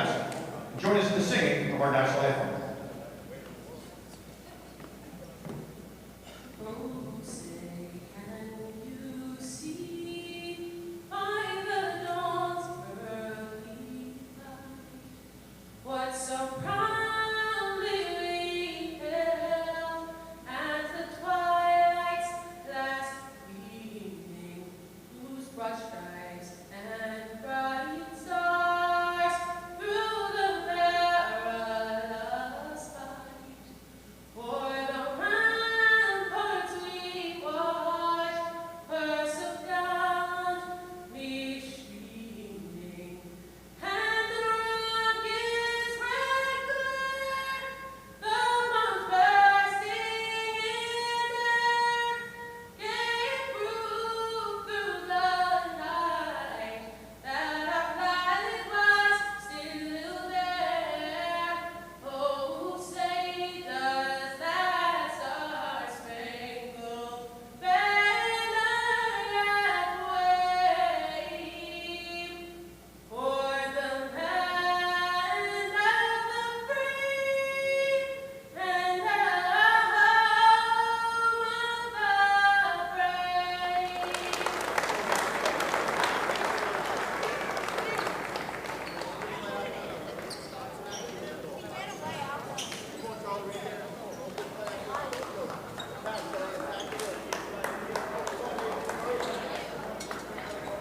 match. Join us in the singing of our national anthem.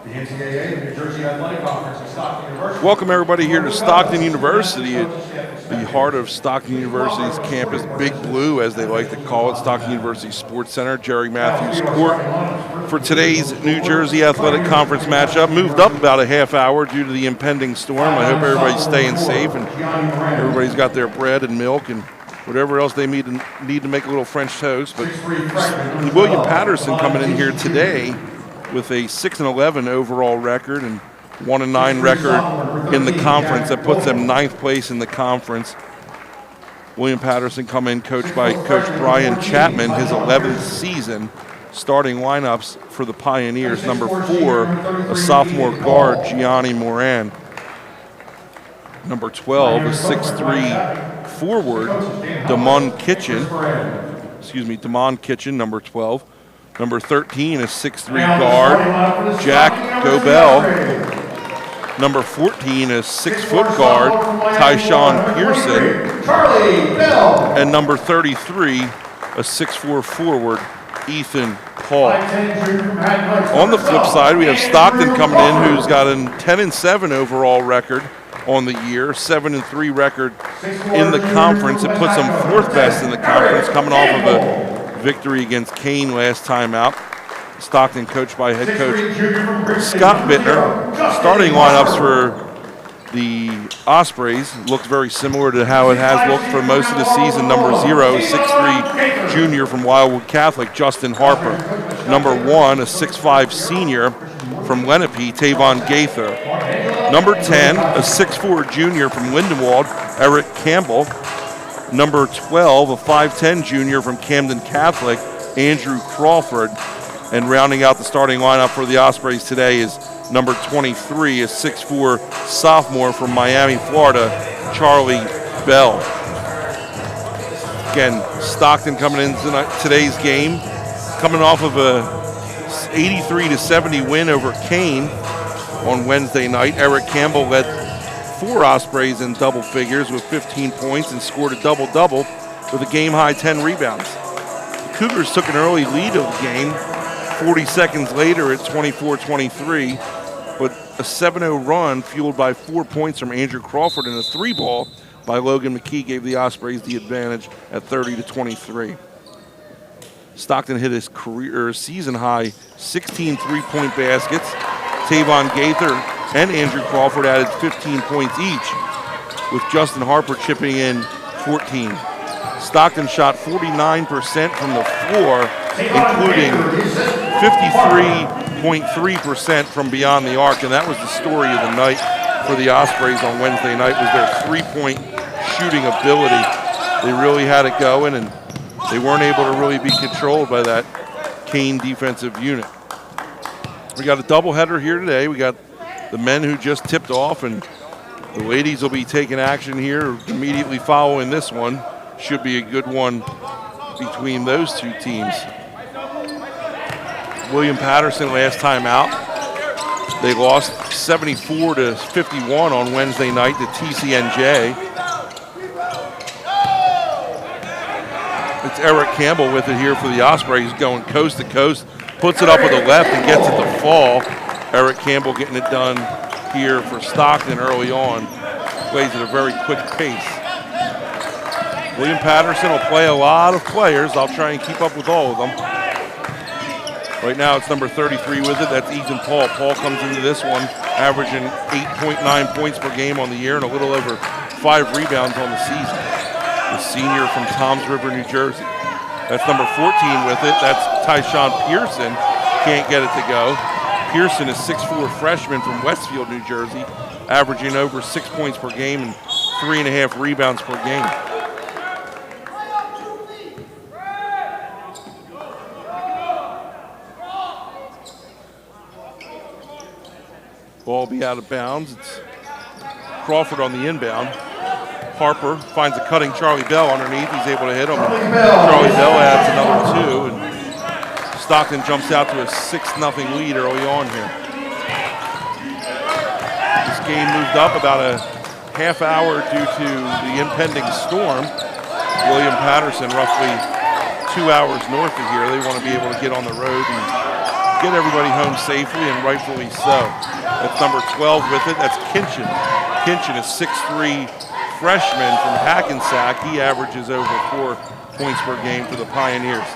The NCAA, the New Jersey Athletic Conference at Stockton University. Welcome everybody here to Stockton University at the heart of Stockton University's campus, Big Blue as they like to call it, Stockton University Sports Center, Jerry Matthews Court. For today's New Jersey Athletic Conference matchup, moved up about a half hour due to the impending storm. I hope everybody's staying safe and everybody's got their bread and milk and whatever else they need to make a little French toast. But William Paterson coming in here today with a 6-11 overall record and 1-9 record in the conference. That puts them 9th place in the conference. William Paterson come in coached by Coach Brian Chapman, his 11th season. Starting lineups for the Pioneers, number 4, a sophomore guard, Gianni Moran. Number 12, a 6'3 forward, Damon Kitchen, number 12. Number 13 is 6'3 guard, Jack Gobel. Number 14 is 6-foot guard, Tyshawn Pearson. And number 33, a 6'4 forward, Ethan Paul. On the flip side, we have Stockton coming in, who's got a 10-7 overall record on the year, 7-3 record in the conference. It puts them 4th best in the conference, coming off of a victory against Kane last time out. Stockton coached by head coach Scott Bittner. Starting lineups for the Ospreys looks very similar to how it has looked for most of the season. Number 0, 6'3 junior from Wildwood Catholic, Justin Harper. Number 1, a 6'5 senior from Lenape, Tavon Gaither. Number 10, a 6'4 junior from Lindenwold, Eric Campbell. Number 12, a 5'10 junior from Camden Catholic, Andrew Crawford. And rounding out the starting lineup for the Ospreys today is number 23, a 6'4 sophomore from Miami, Florida, Charlie Bell. Again, Stockton coming in today's game, coming off of a 83-70 win over Kane on Wednesday night. Eric Campbell led 4 Ospreys in double figures with 15 points and scored a double-double with a game-high 10 rebounds. The Cougars took an early lead of the game, 40 seconds later at 24-23, but a 7-0 run fueled by 4 points from Andrew Crawford and a 3-ball by Logan McKee gave the Ospreys the advantage at 30-23. Stockton hit his season-high 16 three-point baskets. Tavon Gaither and Andrew Crawford added 15 points each, with Justin Harper chipping in 14. Stockton shot 49% from the floor, including 53.3% from beyond the arc, and that was the story of the night for the Ospreys on Wednesday night, was their three-point shooting ability. They really had it going, and they weren't able to really be controlled by that Kane defensive unit. We got a doubleheader here today. We got the men who just tipped off, and The ladies will be taking action here immediately following this one. Should be a good one between those two teams. William Paterson last time out. They lost 74-51 on Wednesday night to TCNJ. It's Eric Campbell with it here for the Ospreys, going coast to coast, puts it up with the left and gets it to fall. Eric Campbell getting it done here for Stockton early on. Plays at a very quick pace. William Paterson will play a lot of players. I'll try and keep up with all of them. Right now it's number 33 with it. That's Ethan Paul. Paul comes into this one averaging 8.9 points per game on the year and a little over 5 rebounds on the season. The senior from Toms River, New Jersey. That's number 14 with it. That's Tyshawn Pearson. Can't get it to go. Pearson is 6'4" freshman from Westfield, New Jersey, averaging over 6 points per game and 3.5 rebounds per game. Ball will be out of bounds. It's Crawford on the inbound. Harper finds a cutting Charlie Bell underneath. He's able to hit him. Charlie Bell adds another 2, and Stockton jumps out to a 6-0 lead early on here. This game moved up about a half hour due to the impending storm. William Paterson, roughly 2 hours north of here. They want to be able to get on the road and get everybody home safely, and rightfully so. That's number 12 with it. That's Kinchin. Kinchin is 6'3" freshman from Hackensack. He averages over 4 points per game for the Pioneers.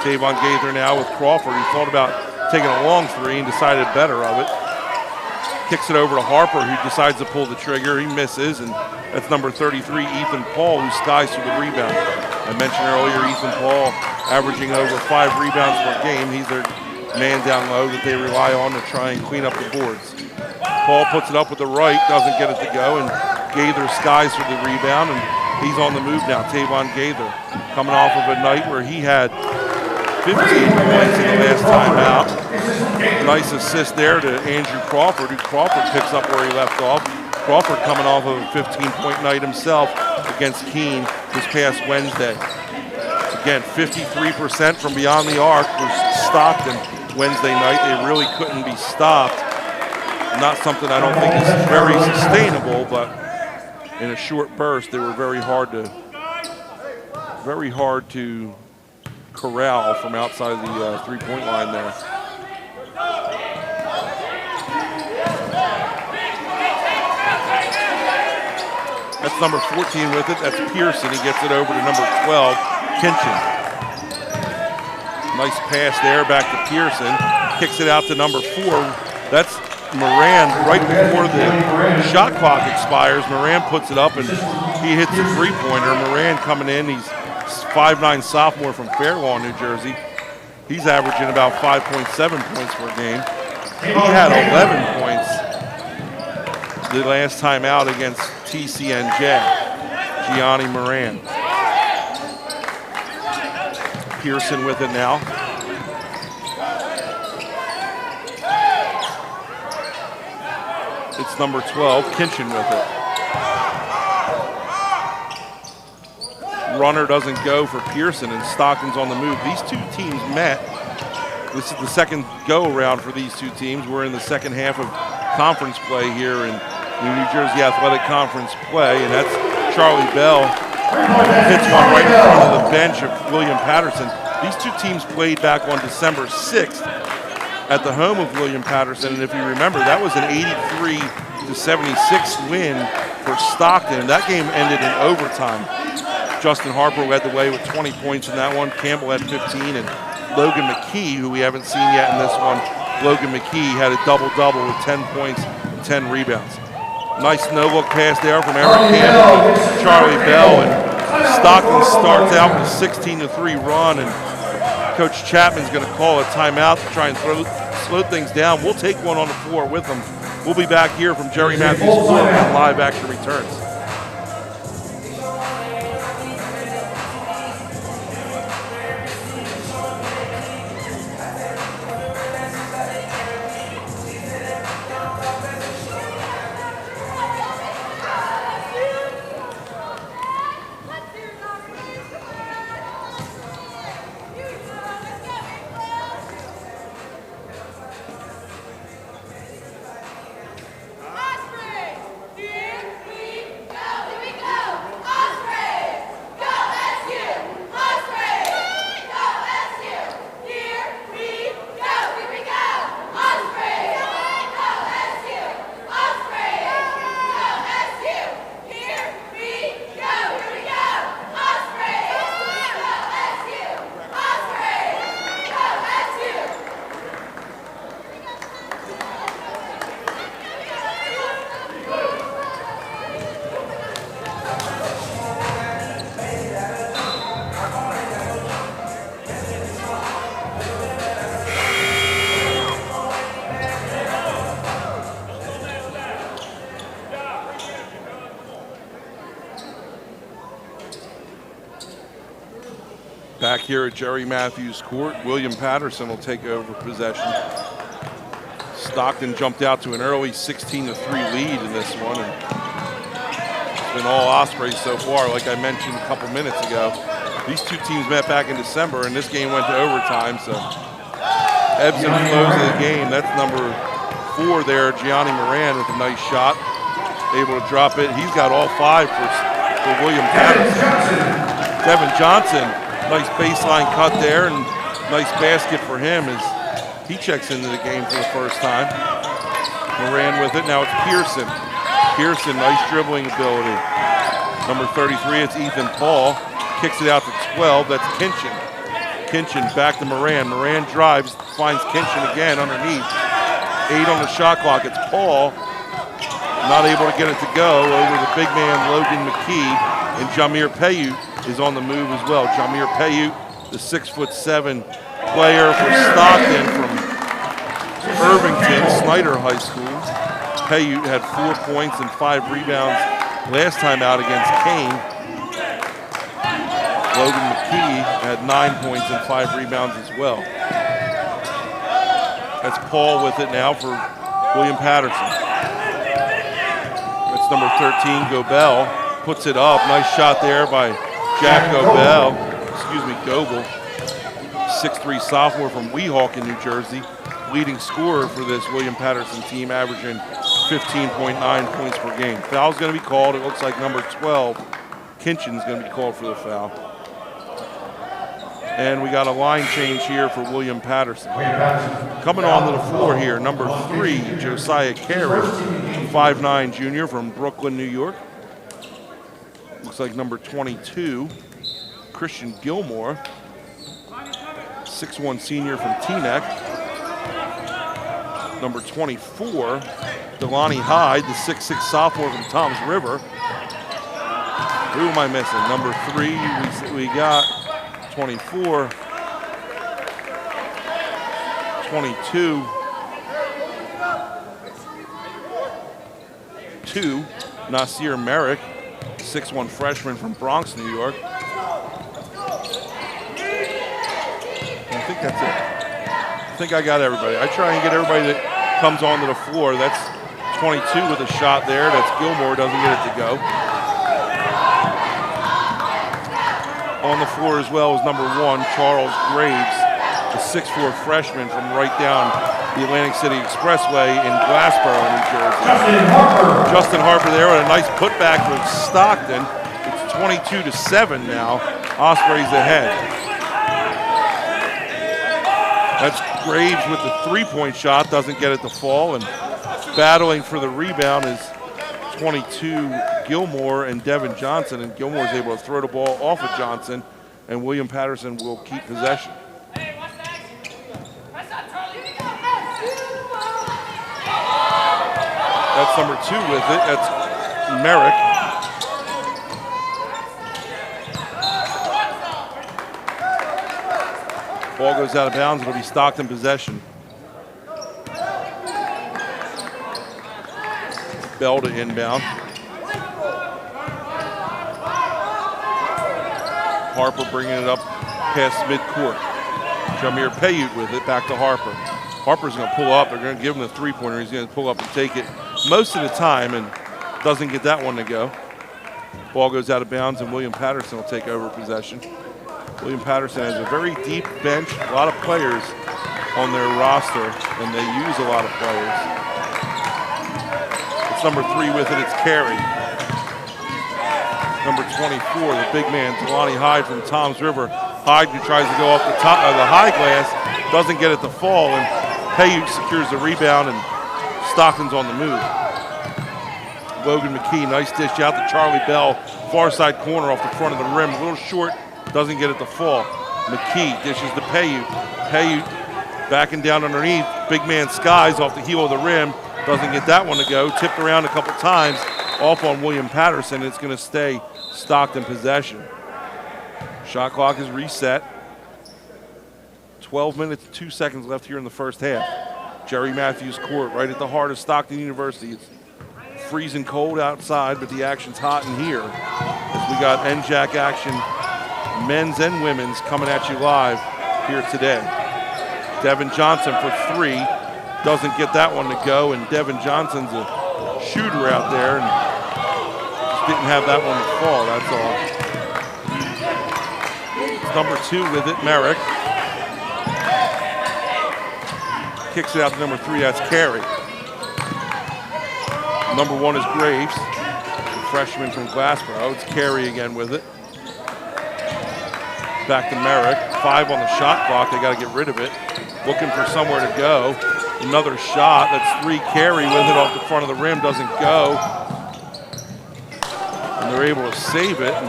Tavon Gaither now with Crawford. He thought about taking a long 3 and decided better of it. Kicks it over to Harper, who decides to pull the trigger. He misses, and that's number 33, Ethan Paul, who skies through the rebound. I mentioned earlier Ethan Paul averaging over 5 rebounds per game. He's their man down low that they rely on to try and clean up the boards. Paul puts it up with the right, doesn't get it to go, and Gaither skies for the rebound, and he's on the move now. Tavon Gaither coming off of a night where he had 15 points in the last time out. Nice assist there to Andrew Crawford, who Crawford picks up where he left off. Crawford coming off of a 15-point night himself against Keene this past Wednesday. Again, 53% from beyond the arc was Stockton Wednesday night. They really couldn't be stopped. Not something I don't think is very sustainable, but in a short burst, they were very hard to corral from outside the three-point line there. That's number 14 with it. That's Pearson. He gets it over to number 12, Kinchin. Nice pass there back to Pearson. Kicks it out to number 4. That's Moran right before the shot clock expires. Moran puts it up and he hits a three-pointer. Moran coming in. He's 5'9" sophomore from Fair Lawn, New Jersey. He's averaging about 5.7 points per game. He had 11 points the last time out against TCNJ. Gianni Moran. Pearson with it now. It's number 12, Kinchin with it. Runner doesn't go for Pearson, and Stockton's on the move. These two teams met. This is the second go-around for these two teams. We're in the second half of conference play here in the New Jersey Athletic Conference play, and that's Charlie Bell. Hits one right in front of the bench of William Paterson. These two teams played back on December 6th at the home of William Paterson, and if you remember, that was an 83-76 win for Stockton. That game ended in overtime. Justin Harper led the way with 20 points in that one. Campbell had 15, and Logan McKee, who we haven't seen yet in this one, Logan McKee had a double-double with 10 points and 10 rebounds. Nice no-look pass there from Eric Campbell to Charlie Bell, and Stockton starts out with a 16-3 run, and Coach Chapman's going to call a timeout to try and slow things down. We'll take one on the floor with them. We'll be back here from Jerry Matthews Court when live action returns. Back here at Jerry Matthews Court, William Paterson will take over possession. Stockton jumped out to an early 16-3 lead in this one. And it's been all Ospreys so far, like I mentioned a couple minutes ago. These two teams met back in December, and this game went to overtime, so ebbs and flows of the game. That's number 4 there, Gianni Moran with a nice shot. Able to drop it. He's got all 5 for William Paterson. Devin Johnson, nice baseline cut there, and nice basket for him as he checks into the game for the first time. Moran with it. Now it's Pearson. Pearson, nice dribbling ability. Number 33, it's Ethan Paul. Kicks it out to 12. That's Kinchin. Kinchin back to Moran. Moran drives, finds Kinchin again underneath. 8 on the shot clock. It's Paul. Not able to get it to go over the big man Logan McKee. And Jamir Payute is on the move as well. Jamir Payute, the 6'7" player for Stockton from Irvington, Snyder High School. Payute had 4 points and 5 rebounds last time out against Kane. Logan McKee had 9 points and 5 rebounds as well. That's Paul with it now for William Paterson. That's number 13, Gobel. Puts it up. Nice shot there by Jack Gobel. Goebel. 6'3" sophomore from Weehawken, New Jersey. Leading scorer for this William Paterson team, averaging 15.9 points per game. Foul's going to be called. It looks like number 12, Kinchin's going to be called for the foul. And we got a line change here for William Paterson. Coming onto the floor here, number 3, Josiah Carey, 5'9" junior from Brooklyn, New York. Looks like number 22, Christian Gilmore, 6'1" senior from Teaneck. Number 24, Delani Hyde, the 6'6" sophomore from Toms River. Who am I missing? Number 3, we got 24, 22, 2, Nasir Merrick, 6'1" freshman from Bronx, New York. I think that's it. I think I got everybody. I try and get everybody that comes onto the floor. That's 22 with a shot there. That's Gilmore, doesn't get it to go. On the floor as well is number 1, Charles Graves, a 6'4" freshman from right down the Atlantic City Expressway in Glassboro, New Jersey. Justin Harper there with a nice putback for Stockton. It's 22-7 now. Ospreys ahead. That's Graves with the 3-point shot, doesn't get it to fall, and battling for the rebound is 22 Gilmore and Devin Johnson, and Gilmore is able to throw the ball off of Johnson, and William Paterson will keep possession. That's number 2 with it. That's Merrick. Ball goes out of bounds. It'll be Stockton possession. Bell to inbound. Harper bringing it up past midcourt. Jamir Payute with it, back to Harper. Harper's going to pull up. They're going to give him the 3-pointer. He's going to pull up and take it most of the time and doesn't get that one to go. Ball goes out of bounds, and William Paterson will take over possession. William Paterson has a very deep bench, a lot of players on their roster, and they use a lot of players. It's number 3 with it, it's Carey. Number 24, the big man, Delani Hyde from Toms River. Hyde who tries to go off the top of the high glass, doesn't get it to fall, and Payute secures the rebound, and Stockton's on the move. Logan McKee, nice dish out to Charlie Bell, far side corner off the front of the rim, a little short, doesn't get it to fall. McKee dishes to Payute. Payute backing down underneath. Big man Skies off the heel of the rim. Doesn't get that one to go. Tipped around a couple times off on William Paterson. It's going to stay Stockton possession. Shot clock is reset. 12 minutes, 2 seconds left here in the first half. Jerry Matthews Court, right at the heart of Stockton University. It's freezing cold outside, but the action's hot in here. As we got NJAC action men's and women's, coming at you live here today. Devin Johnson for 3. Doesn't get that one to go, and Devin Johnson's a shooter out there and just didn't have that one to fall, that's all. It's number 2 with it, Merrick. Kicks it out to number 3, that's Carey. Number 1 is Graves, the freshman from Glassboro. It's Carey again with it. Back to Merrick. 5 on the shot clock, they gotta get rid of it. Looking for somewhere to go. Another shot, that's 3. Carey with it off the front of the rim, doesn't go. And they're able to save it. And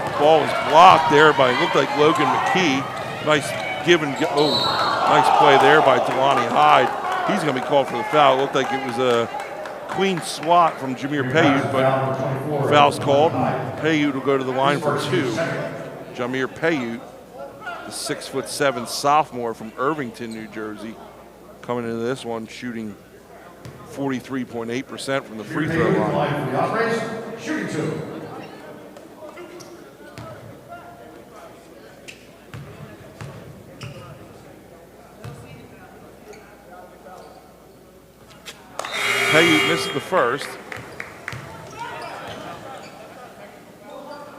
the ball was blocked there by, it looked like Logan McKee. Nice give and go, nice play there by Delani Hyde. He's gonna be called for the foul. It looked like it was a clean swat from Jameer Payute, but foul's called. Payute will go to the line for 2. Jameer Payute, the 6'7" sophomore from Irvington, New Jersey, coming into this one shooting 43.8% from the free throw line. Shooting 2. Payute misses the first.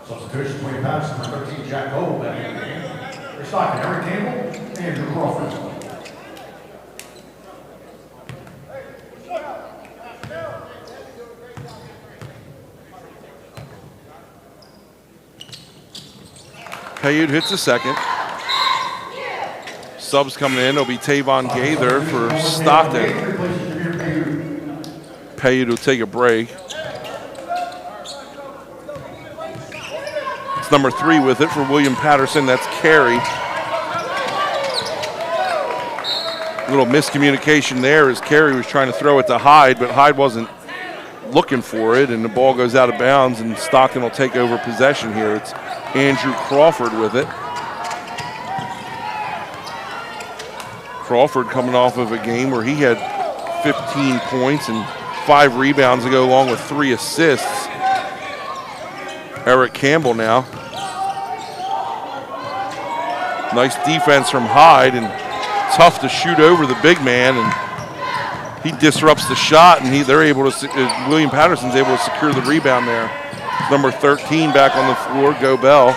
Substitution 20 Paterson, number 13, Jack Goble back in the game. They're stocking Eric Campbell and Andrew Crawford. Payute hits a second. Subs coming in. It'll be Tavon Gaither for Stockton. Payute will take a break. It's number 3 with it for William Paterson. That's Carey. A little miscommunication there as Carey was trying to throw it to Hyde, but Hyde wasn't looking for it, and the ball goes out of bounds, and Stockton will take over possession here. It's Andrew Crawford with it. Crawford coming off of a game where he had 15 points and 5 rebounds to go along with 3 assists. Eric Campbell now. Nice defense from Hyde, and tough to shoot over the big man, and he disrupts the shot, and they're able to. William Paterson's able to secure the rebound there. Number 13 back on the floor, Gobel.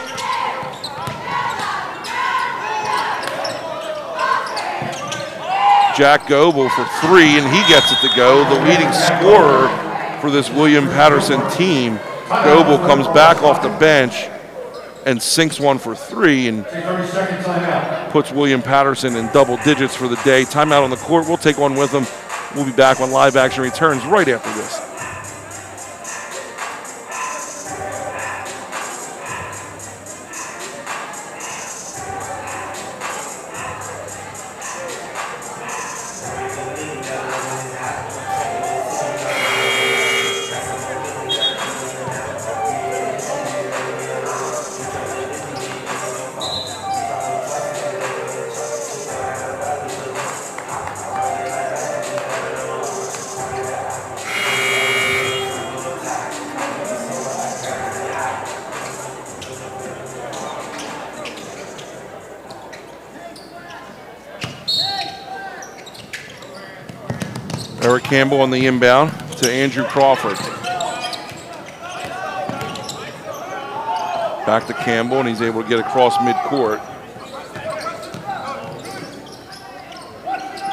Jack Goble for 3, and he gets it to go. The leading scorer for this William Paterson team. Goble comes back off the bench and sinks one for 3 and puts William Paterson in double digits for the day. Timeout on the court. We'll take one with them. We'll be back when live action returns right after this. Eric Campbell on the inbound to Andrew Crawford. Back to Campbell, and he's able to get across midcourt.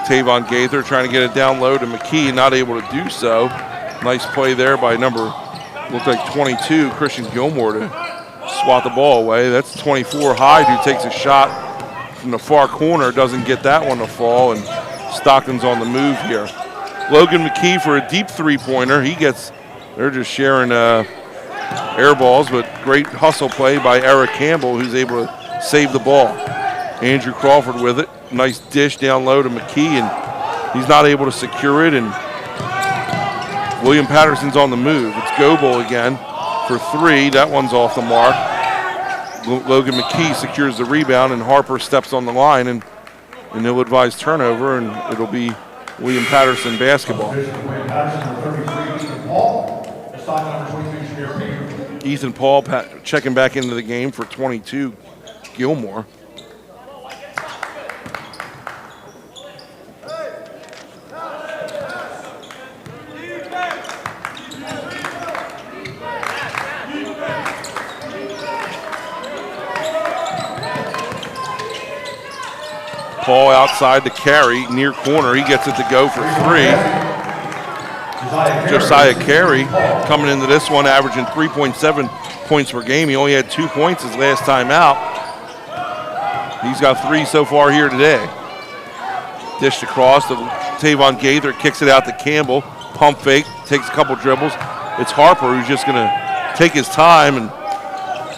Tavon Gaither trying to get it down low to McKee, not able to do so. Nice play there by looked like 22, Christian Gilmore to swat the ball away. That's 24, Hyde, who takes a shot from the far corner, doesn't get that one to fall, and Stockton's on the move here. Logan McKee for a deep three-pointer. They're just sharing air balls, but great hustle play by Eric Campbell, who's able to save the ball. Andrew Crawford with it. Nice dish down low to McKee, and he's not able to secure it, and William Paterson's on the move. It's Goble again for 3. That one's off the mark. Logan McKee secures the rebound, and Harper steps on the line, and an ill-advised turnover, and it'll be William Paterson basketball. Stockton, number 22, Jameer Payton. Ethan Paul checking back into the game for 22, Gilmore. Paul outside to carry, near corner. He gets it to go for 3. Josiah Carey coming into this one, averaging 3.7 points per game. He only had 2 points his last time out. He's got 3 so far here today. Dished across to Tavon Gaither, kicks it out to Campbell. Pump fake, takes a couple dribbles. It's Harper who's just going to take his time and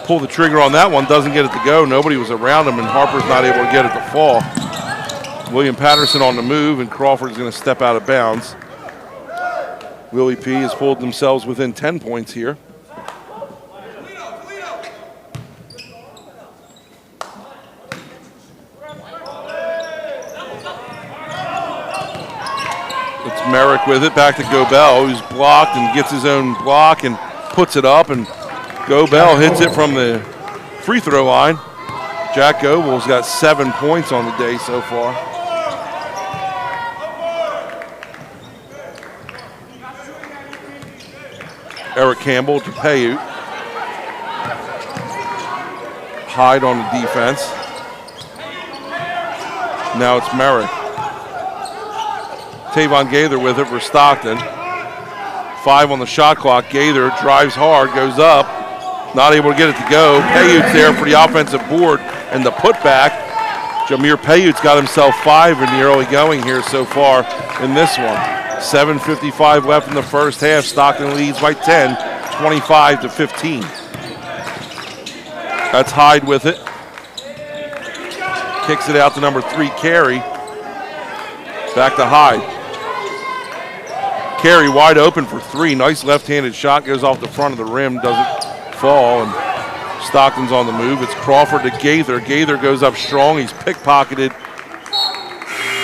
pull the trigger on that one. Doesn't get it to go. Nobody was around him, and Harper's not able to get it to fall. William Paterson on the move, and Crawford's going to step out of bounds. Willie P has pulled themselves within 10 points here. It's Merrick with it, back to Gobel, who's blocked and gets his own block and puts it up, and Gobel hits it from the free throw line. Jack Gobel's got 7 points on the day so far. Eric Campbell to Paiute. Hyde on the defense. Now it's Merrick. Tavon Gaither with it for Stockton. 5 on the shot clock. Gaither drives hard, goes up. Not able to get it to go. Paiute's there for the offensive board and the putback. Jameer Paiute's got himself 5 in the early going here so far in this one. 7:55 left in the first half. Stockton leads by 10, 25-15. That's Hyde with it. Kicks it out to number 3, Carey. Back to Hyde. Carey wide open for 3. Nice left-handed shot. Goes off the front of the rim. Doesn't fall. And Stockton's on the move. It's Crawford to Gaither. Gaither goes up strong. He's pickpocketed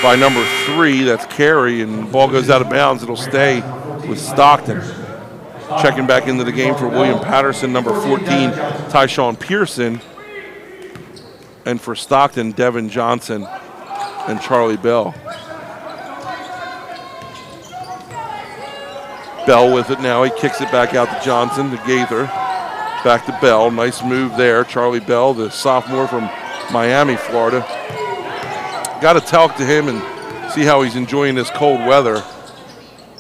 by number 3, that's Carey, and the ball goes out of bounds. It'll stay with Stockton. Checking back into the game for William Paterson, number 14, Tyshawn Pearson. And for Stockton, Devin Johnson and Charlie Bell. Bell with it now. He kicks it back out to Johnson, to Gaither. Back to Bell. Nice move there. Charlie Bell, the sophomore from Miami, Florida. Got to talk to him and see how he's enjoying this cold weather.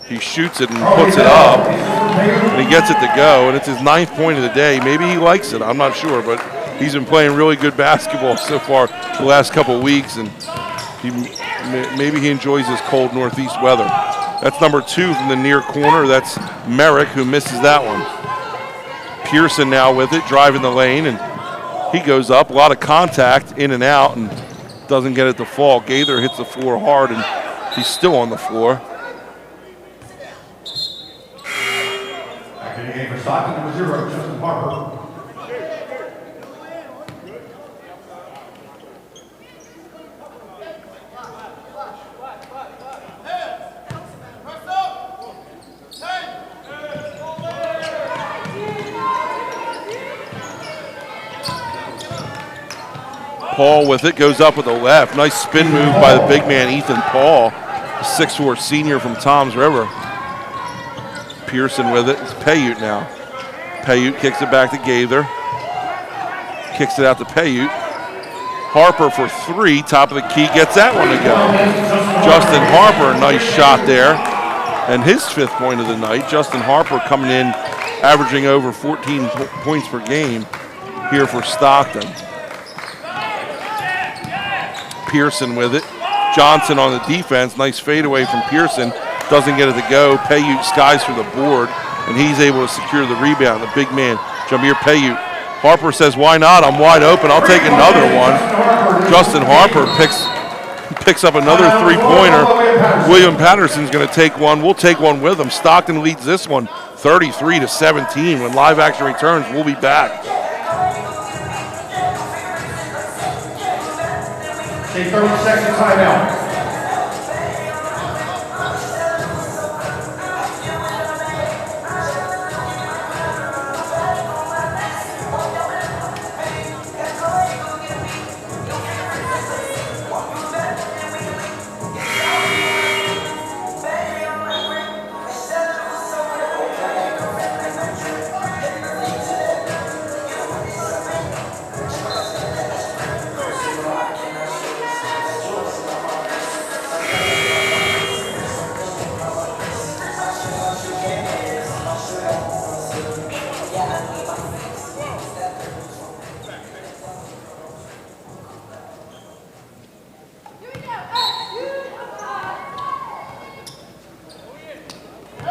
He shoots it and puts it up, and he gets it to go, and it's his 9th point of the day. Maybe he likes it, I'm not sure, but he's been playing really good basketball so far the last couple of weeks, and maybe he enjoys this cold northeast weather. That's number 2 from the near corner. That's Merrick, who misses that one. Pearson now with it, driving the lane, and he goes up. A lot of contact in and out, and doesn't get it to fall. Gaither hits the floor hard, and he's still on the floor. Back in the game for Stockton, number 0, Justin Harper. Paul with it, goes up with the left. Nice spin move by the big man, Ethan Paul, a 6'4" senior from Toms River. Pearson with it. It's Paiute now. Paiute kicks it back to Gaither. Kicks it out to Paiute. Harper for 3, top of the key, gets that one to go. Justin Harper, nice shot there. And his 5th point of the night. Justin Harper coming in, averaging over 14 points per game here for Stockton. Pearson with it. Johnson on the defense. Nice fadeaway from Pearson. Doesn't get it to go. Paiute skies for the board, and he's able to secure the rebound. The big man, Jameer Paiute. Harper says, why not? I'm wide open. I'll take another one. Justin Harper picks up another 3-pointer. William Paterson's going to take one. We'll take one with him. Stockton leads this one 33-17. When live action returns, we'll be back. Take 30-second timeout.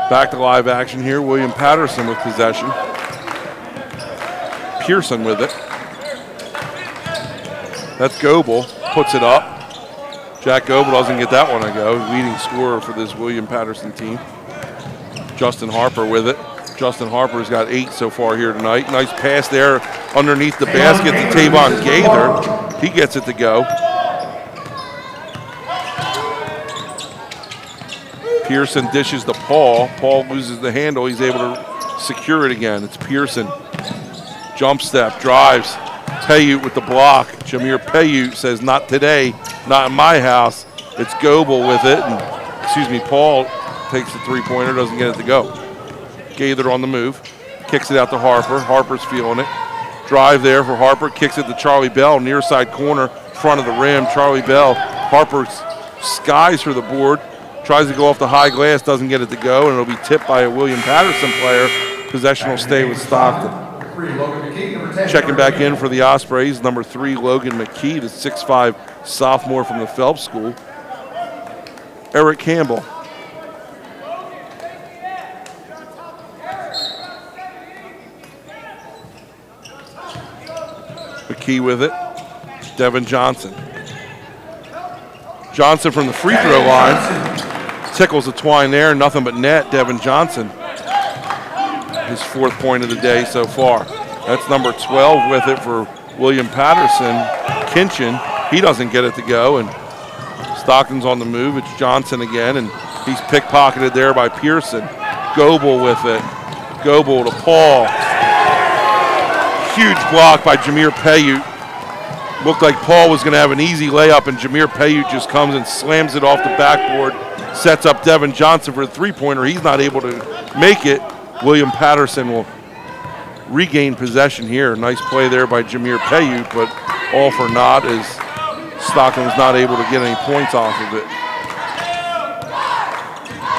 Back to live action here. William Paterson with possession. Pearson with it. That's Goebel. Puts it up. Jack Goebel doesn't get that one to go. Leading scorer for this William Paterson team. Justin Harper with it. Justin Harper's got 8 so far here tonight. Nice pass there underneath the basket to Tavon Gaither. He gets it to go. Pearson dishes to Paul. Paul loses the handle. He's able to secure it again. It's Pearson. Jump step, drives. Payute with the block. Jameer Payute says, not today, not in my house. It's Goebel with it. And, Paul takes the three-pointer, doesn't get it to go. Gaither on the move. Kicks it out to Harper. Harper's feeling it. Drive there for Harper. Kicks it to Charlie Bell. Near side corner, front of the rim. Charlie Bell. Harper skies for the board. Tries to go off the high glass. Doesn't get it to go. And it'll be tipped by a William Paterson player. Possession will stay with Stockton. Checking back in for the Ospreys, number 3, Logan McKee, the 6'5" sophomore from the Phelps School. Eric Campbell. McKee with it. Devin Johnson. Johnson from the free throw line. Tickles the twine there, nothing but net. Devin Johnson. His 4th point of the day so far. That's number 12 with it for William Paterson. Kinchin, he doesn't get it to go, and Stockton's on the move. It's Johnson again, and he's pickpocketed there by Pearson. Goebel with it. Goebel to Paul. Huge block by Jameer Payute. Looked like Paul was going to have an easy layup, and Jameer Payute just comes and slams it off the backboard. Sets up Devin Johnson for a three-pointer. He's not able to make it. William Paterson will regain possession here. Nice play there by Jameer Payute, but all for naught as Stockton was not able to get any points off of it.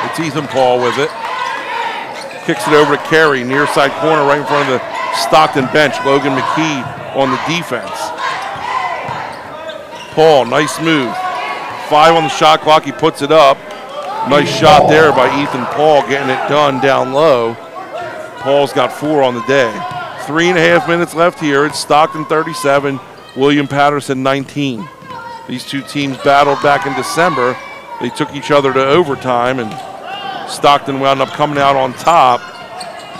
It's Ethan Paul with it. Kicks it over to Carey, near side corner right in front of the Stockton bench. Logan McKee on the defense. Paul, nice move. 5 on the shot clock, he puts it up. Nice shot there by Ethan Paul, getting it done down low. Paul's got 4 on the day. 3.5 minutes left here. It's Stockton 37, William Paterson 19. These two teams battled back in December. They took each other to overtime, and Stockton wound up coming out on top.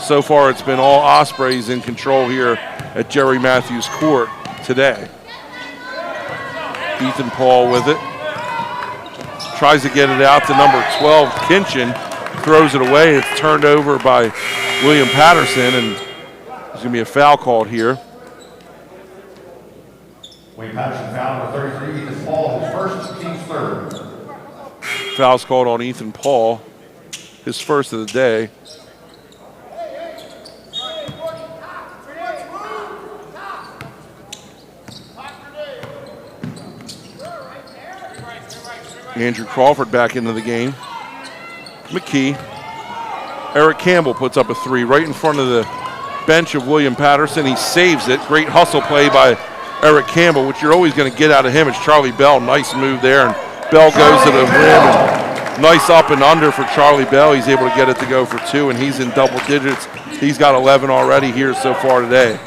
So far, it's been all Ospreys in control here at Jerry Matthews Court today. Ethan Paul with it. Tries to get it out to number 12, Kinchin. Throws it away. It's turned over by William Paterson, and there's going to be a foul called here. William Paterson foul number 33, Ethan Paul, his first, team's 3rd. Foul's called on Ethan Paul, his first of the day. Andrew Crawford back into the game. McKee. Eric Campbell puts up a 3 right in front of the bench of William Paterson. He saves it. Great hustle play by Eric Campbell, which you're always going to get out of him. It's Charlie Bell. Nice move there. And Bell goes to the rim. And nice up and under for Charlie Bell. He's able to get it to go for 2, and he's in double digits. He's got 11 already here so far today.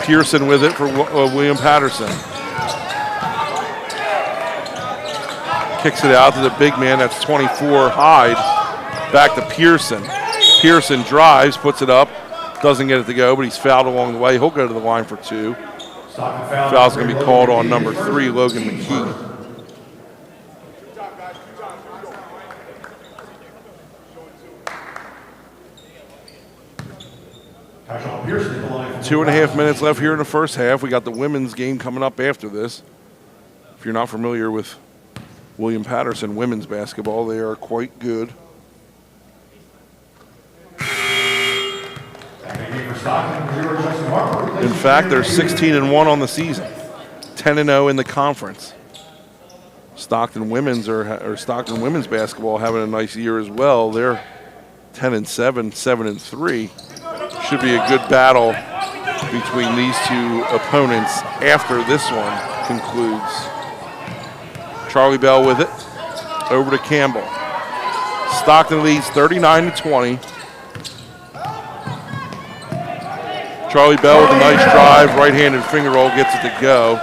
Pearson with it for William Paterson. Kicks it out to the big man. That's 24, Hyde. Back to Pearson. Pearson drives, puts it up. Doesn't get it to go, but he's fouled along the way. He'll go to the line for 2. Foul's going to be called on number 3, Logan McKee. Two and a half minutes left here in the first half. We got the women's game coming up after this. If you're not familiar with William Paterson women's basketball, they are quite good. In fact, they're 16-1 on the season, 10-0 in the conference. Stockton women's Stockton women's basketball having a nice year as well. They're 10-7, 7-3. Should be a good battle between these two opponents after this one concludes. Charlie Bell with it. Over to Campbell. Stockton leads 39-20. Charlie Bell with a nice drive, right-handed finger roll, gets it to go.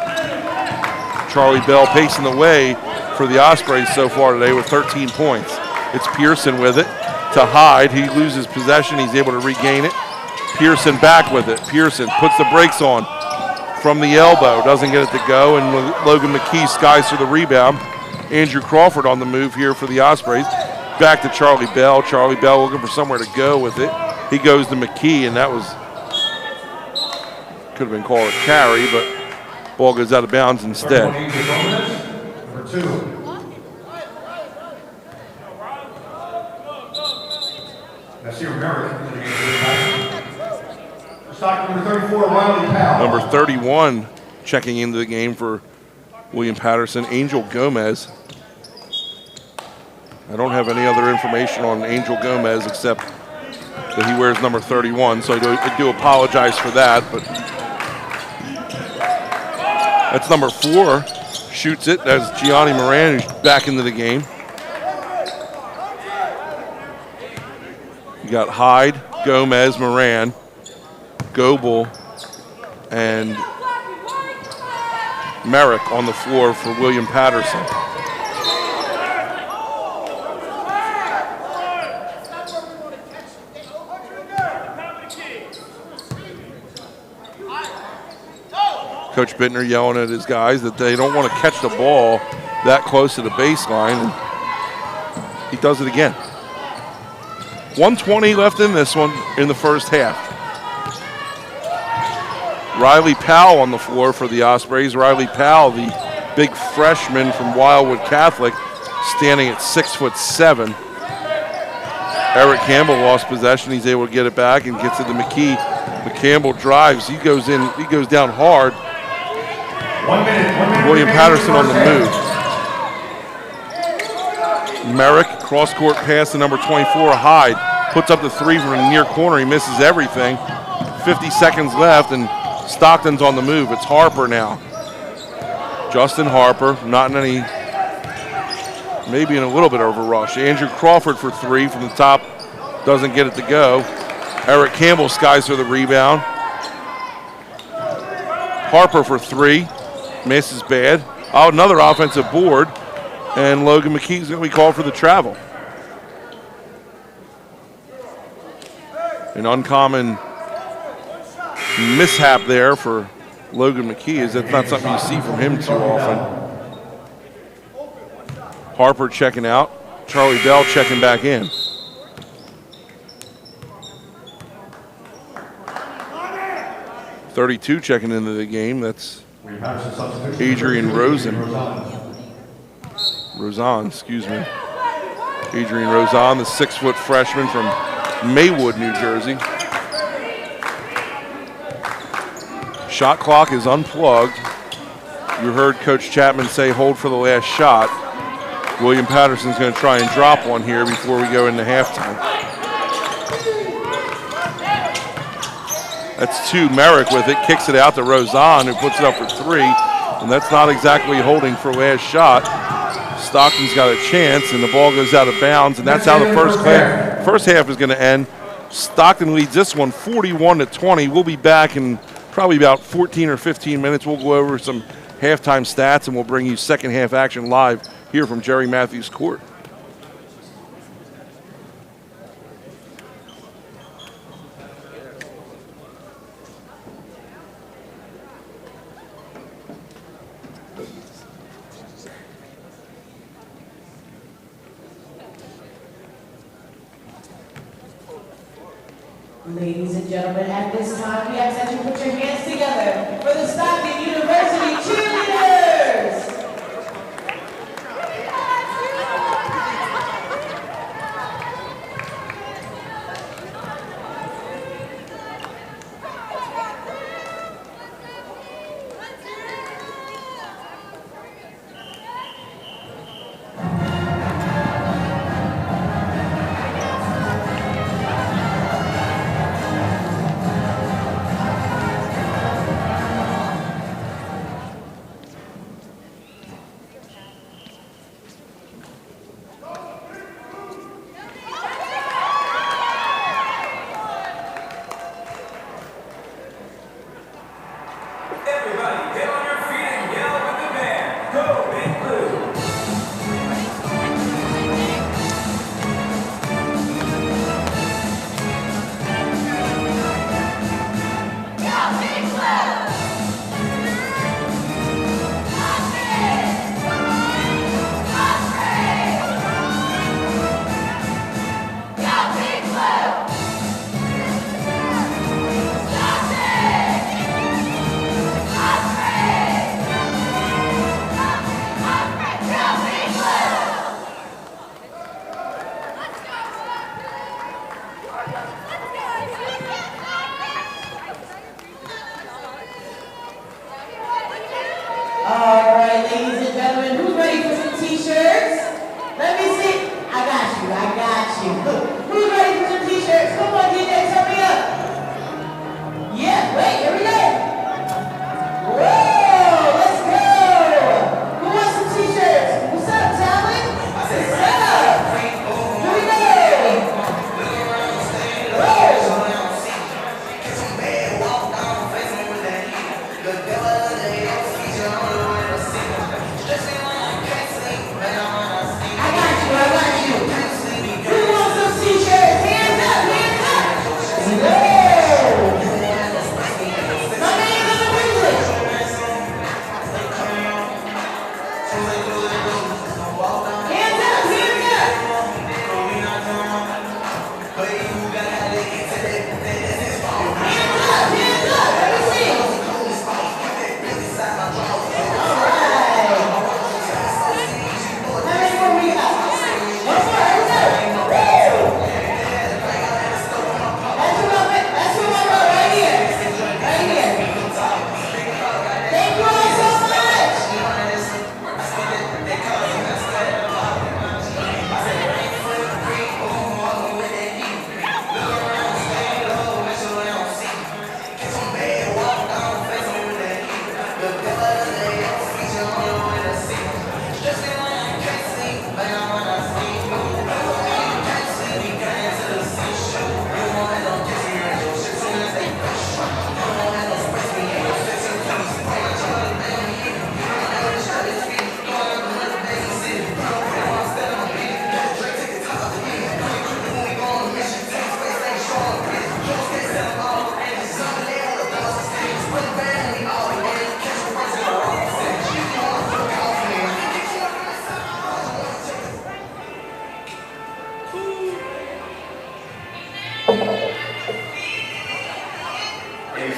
Charlie Bell pacing the way for the Ospreys so far today with 13 points. It's Pearson with it to Hyde. He loses possession. He's able to regain it. Pearson back with it. Pearson puts the brakes on from the elbow. Doesn't get it to go, and Logan McKee skies for the rebound. Andrew Crawford on the move here for the Ospreys. Back to Charlie Bell. Charlie Bell looking for somewhere to go with it. He goes to McKee, and that could have been called a carry, but ball goes out of bounds instead. Number 2. That's your Merrick. Stock number 34, Riley Powell. Number 31 checking into the game for William Paterson, Angel Gomez. I don't have any other information on Angel Gomez except that he wears number 31, so I do apologize for that, but that's number 4. Shoots it. That's Gianni Moran, who's back into the game. You got Hyde, Gomez, Moran, Goebel, and Merrick on the floor for William Paterson. Coach Bittner yelling at his guys that they don't want to catch the ball that close to the baseline, and he does it again. 1:20 left in this one in the first half. Riley Powell on the floor for the Ospreys. Riley Powell, the big freshman from Wildwood Catholic, standing at 6'7". Eric Campbell lost possession. He's able to get it back and gets it to McKee. McCampbell drives. He goes in. He goes down hard. 1 minute. William Paterson on the move. Merrick, cross-court pass to number 24, Hyde. Puts up the 3 from the near corner. He misses everything. 50 seconds left, and Stockton's on the move. It's Harper now. Justin Harper, not in any, maybe in a little bit of a rush. Andrew Crawford for 3 from the top. Doesn't get it to go. Eric Campbell skies for the rebound. Harper for 3. Misses bad. Oh, another offensive board. And Logan McKee's going to be called for the travel. An uncommon mishap there for Logan McKee, is that's not something you see from him too often. Harper checking out. Charlie Bell checking back in. .32 checking into the game. That's Adrian Rosen. Rosan, excuse me. Adrian Rosan, the 6-foot freshman from Maywood, New Jersey. Shot clock is unplugged. You heard Coach Chapman say hold for the last shot. William Paterson's going to try and drop one here before we go into halftime. That's 2. Merrick with it, kicks it out to Rosan, who puts it up for 3. And that's not exactly holding for last shot. Stockton's got a chance, and the ball goes out of bounds, and that's how the first half is going to end. Stockton leads this one 41-20. We'll be back in probably about 14 or 15 minutes. We'll go over some halftime stats, and we'll bring you second half action live here from Jerry Matthews Court. Ladies and gentlemen, at this time, we ask that you put your hands together for the Stockton University cheerleaders.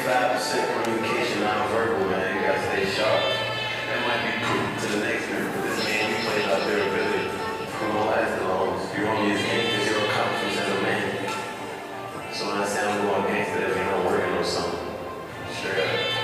95% communication, non-verbal, man. You gotta stay sharp. That might be proof to the next man. This game we played out there, ability. Who don't last the longest? You only as game as your accomplishments as a man. So when I say I'm going gangster, that means I'm working on something. Straight up.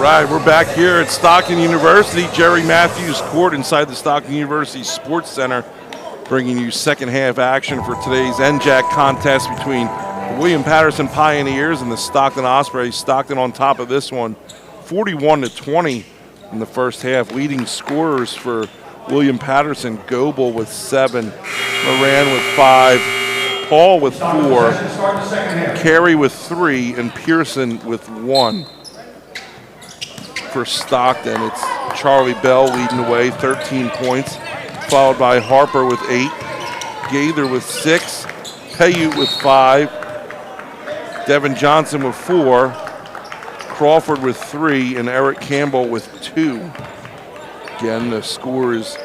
All right, we're back here at Stockton University, Jerry Matthews Court inside the Stockton University Sports Center, bringing you second half action for today's NJAC contest between the William Paterson Pioneers and the Stockton Ospreys. Stockton on top of this one, 41-20 in the first half. Leading scorers for William Paterson, Goebel with 7, Moran with 5, Paul with 4, Carey with 3, and Pearson with 1. For Stockton, it's Charlie Bell leading the way, 13 points, followed by Harper with 8, Gaither with 6, Payute with 5, Devin Johnson with 4, Crawford with 3, and Eric Campbell with 2. Again, the score is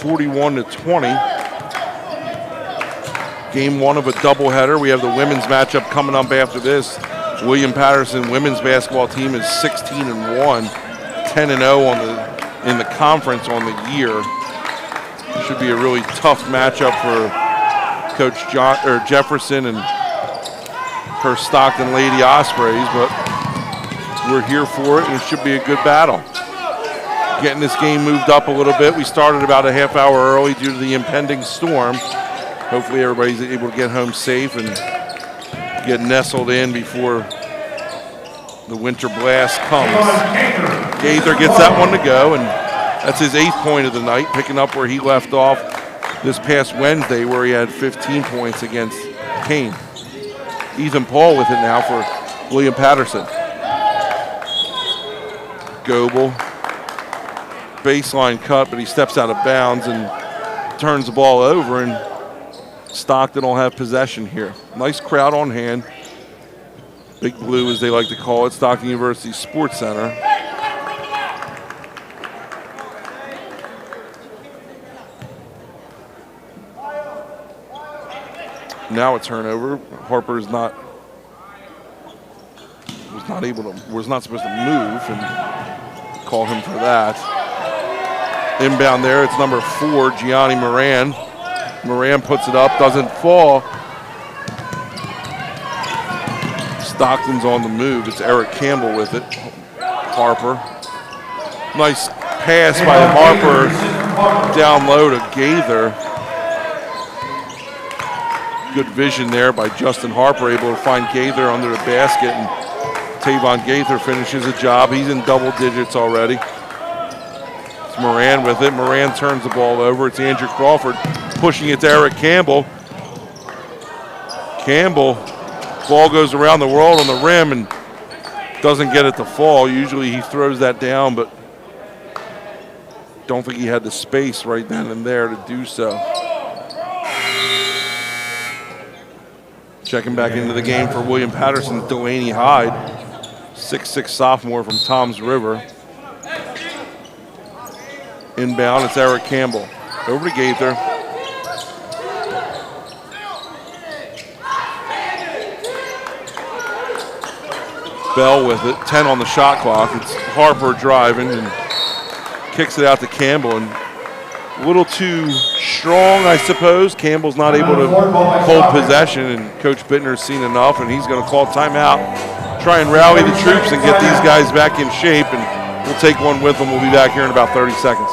41-20. Game 1 of a doubleheader. We have the women's matchup coming up after this. William Paterson women's basketball team is 16-1, 10-0 in the conference on the year. It should be a really tough matchup for Coach Jefferson and her Stockton Lady Ospreys, but we're here for it, and it should be a good battle. Getting this game moved up a little bit. We started about a half hour early due to the impending storm. Hopefully everybody's able to get home safe and get nestled in before the winter blast comes. Gaither gets that one to go, and that's his 8th point of the night, picking up where he left off this past Wednesday, where he had 15 points against Kane. Ethan Paul with it now for William Paterson. Goebel, baseline cut, but he steps out of bounds and turns the ball over, and Stockton will have possession here. Nice crowd on hand. Big Blue, as they like to call it, Stockton University Sports Center. Now a turnover. Harper was not supposed to move, and call him for that. Inbound there, it's number 4, Gianni Moran. Moran puts it up, doesn't fall. Stockton's on the move. It's Eric Campbell with it. Harper. Nice pass by Harper down low to Gaither. Good vision there by Justin Harper, able to find Gaither under the basket, and Tavon Gaither finishes the job. He's in double digits already. It's Moran with it. Moran turns the ball over. It's Andrew Crawford pushing it to Eric Campbell. Campbell, ball goes around the world on the rim and doesn't get it to fall. Usually he throws that down, but don't think he had the space right then and there to do so. Checking back into the game for William Paterson, Delaney Hyde, 6'6" sophomore from Toms River. Inbound, it's Eric Campbell. Over to Gaither. Bell with it, 10 on the shot clock. It's Harper driving and kicks it out to Campbell, and a little too strong, I suppose. Campbell's not able to hold possession, and Coach Bittner's seen enough, and he's going to call timeout, try and rally the troops and get these guys back in shape, and we'll take one with them. We'll be back here in about 30 seconds.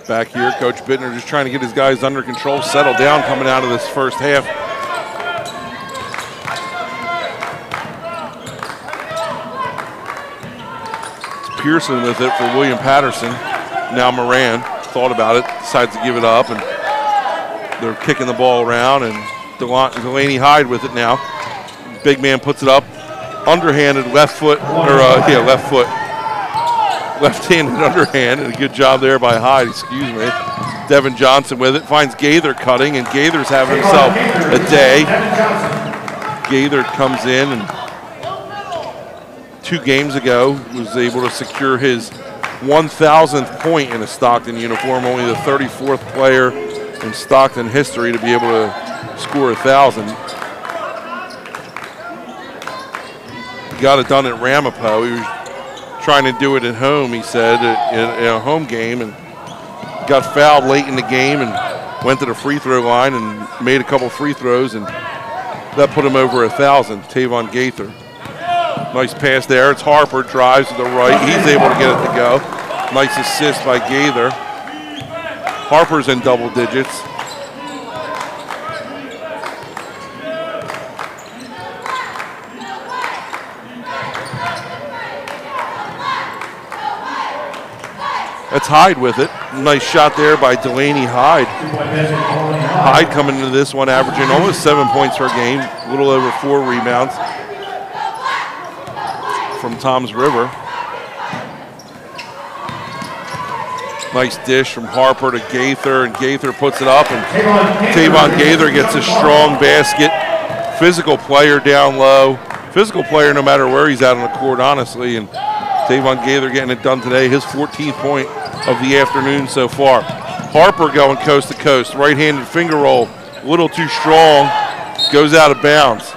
Back here, Coach Bittner just trying to get his guys under control, settle down coming out of this first half. It's Pearson with it for William Paterson. Now Moran thought about it, decides to give it up, and they're kicking the ball around, and Delaney Hyde with it now. Big man puts it up, underhanded left-handed underhand, and a good job there by Hyde, excuse me. Devin Johnson with it, finds Gaither cutting, and Gaither's having himself a day. Gaither comes in, and 2 games ago was able to secure his 1,000th point in a Stockton uniform, only the 34th player in Stockton history to be able to score 1,000. He got it done at Ramapo. He was trying to do it at home, he said, in a home game, and got fouled late in the game and went to the free throw line and made a couple free throws, and that put him over 1,000, Tavon Gaither. Nice pass there. It's Harper, drives to the right. He's able to get it to go. Nice assist by Gaither. Harper's in double digits. That's Hyde with it. Nice shot there by Delaney Hyde. Hyde coming into this one averaging almost 7 points per game, a little over 4 rebounds from Toms River. Nice dish from Harper to Gaither, and Gaither puts it up, and Tavon Gaither gets a strong basket. Physical player down low. Physical player no matter where he's at on the court, honestly, and Tavon Gaither getting it done today. His 14th point of the afternoon so far. Harper going coast to coast. Right-handed finger roll. A little too strong. Goes out of bounds.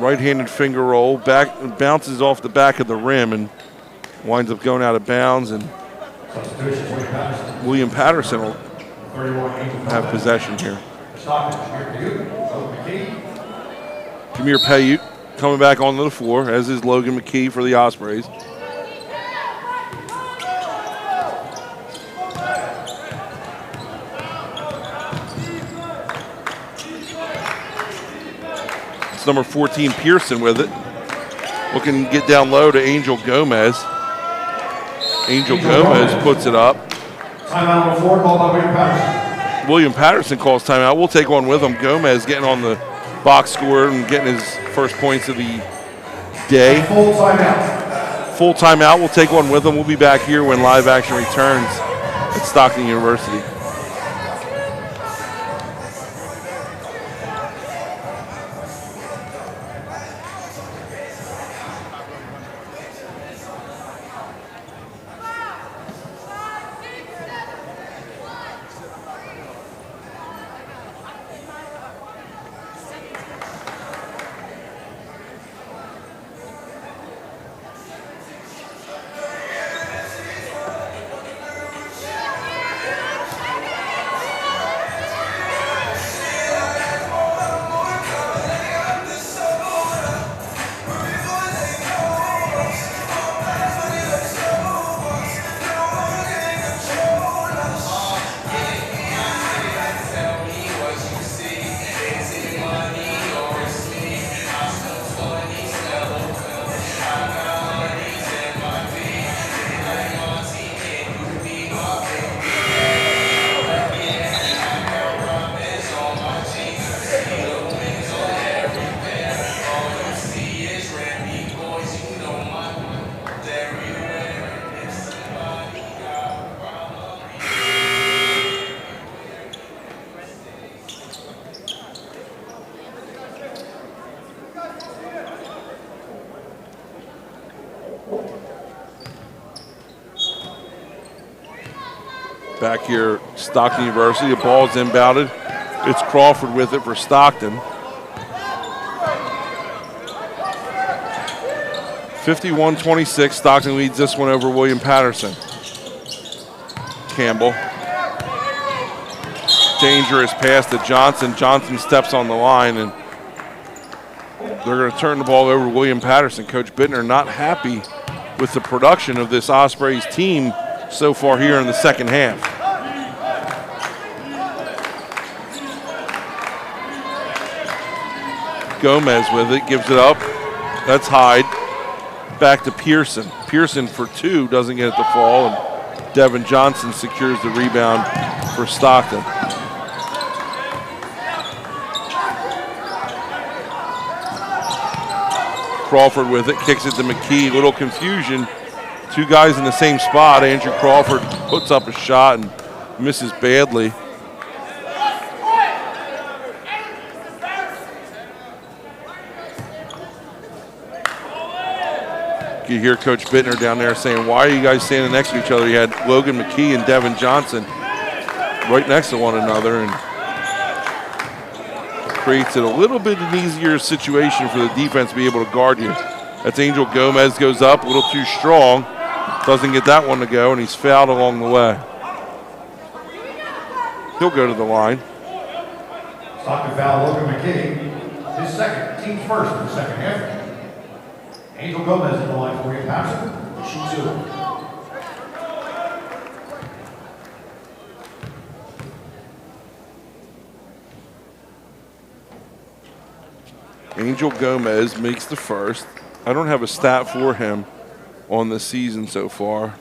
Right-handed finger roll. Bounces off the back of the rim and winds up going out of bounds. And William Paterson will have possession here. Jameer Payute coming back onto the floor, as is Logan McKee for the Ospreys. It's number 14, Pearson, with it. Looking to get down low to Angel Gomez. Angel Gomez puts it up. Timeout on 4, called by William Paterson. William Paterson calls timeout. We'll take one with him. Gomez getting on the box score and getting his first points of the day. Full timeout. Full timeout. We'll take one with him. We'll be back here when live action returns at Stockton University. Back here, Stockton University. The ball's inbounded. It's Crawford with it for Stockton. 51-26. Stockton leads this one over William Paterson. Campbell. Dangerous pass to Johnson. Johnson steps on the line, and they're going to turn the ball over to William Paterson. Coach Bittner not happy with the production of this Ospreys team so far here in the second half. Gomez with it, gives it up. That's Hyde. Back to Pearson. Pearson for 2, doesn't get it to fall, and Devin Johnson secures the rebound for Stockton. Crawford with it, kicks it to McKee. Little confusion. 2 guys in the same spot. Andrew Crawford puts up a shot and misses badly. You hear Coach Bittner down there saying, why are you guys standing next to each other? You had Logan McKee and Devin Johnson right next to one another, and creates it a little bit of an easier situation for the defense to be able to guard you. That's Angel Gomez, goes up a little too strong. Doesn't get that one to go, and he's fouled along the way. He'll go to the line. Stockton foul Logan McKee. His second, team first in the second half. Angel Gomez in the line for William Paterson. Shoot 2. Angel Gomez makes the first. I don't have a stat for him on the season so far.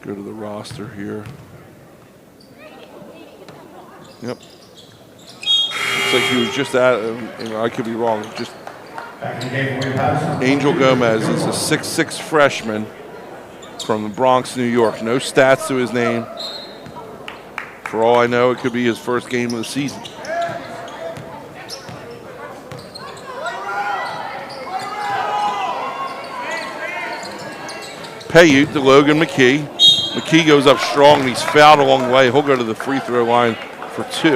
Go to the roster here. Yep. Looks like he was just at, I could be wrong, just Angel Gomez is a 6'6" freshman from the Bronx, New York. No stats to his name. For all I know, it could be his first game of the season. Payute to Logan McKee. McKee goes up strong and he's fouled along the way. He'll go to the free throw line for 2.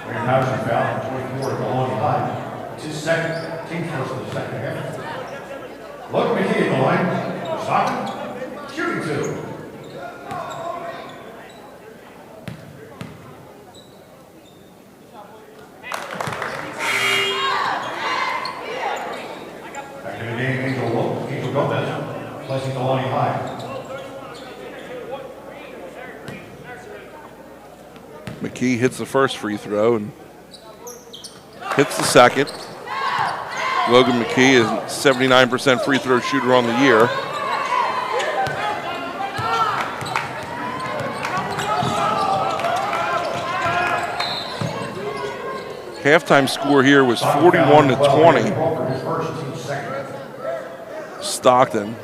William Paterson fouled 24 to go on the line. It's his second, team first in the second half. Logan McKee in the line for Stockton, shooting 2. Back in the game, Angel Gomez, placing the line high. McKee hits the first free throw and hits the second. Logan McKee is 79% free throw shooter on the year. Halftime score here was 41 to 20. Stockton.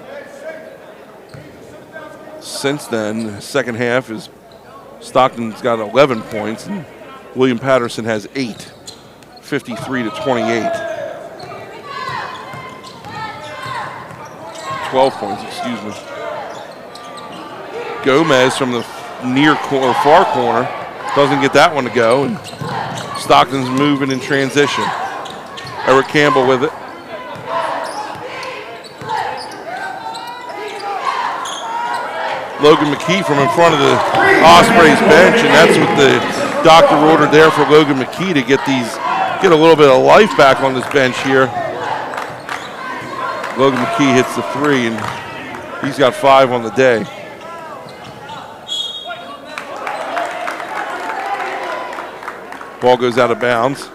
Since then, the second half is Stockton's got 11 points and William Paterson has 8, 53 to 28. 12 points, excuse me. Gomez from the near corner, far corner, doesn't get that one to go, and Stockton's moving in transition. Eric Campbell with it. Logan McKee from in front of the Ospreys bench, and that's what the doctor ordered there for Logan McKee to get a little bit of life back on this bench here. Logan McKee hits the 3, and he's got 5 on the day. Ball goes out of bounds.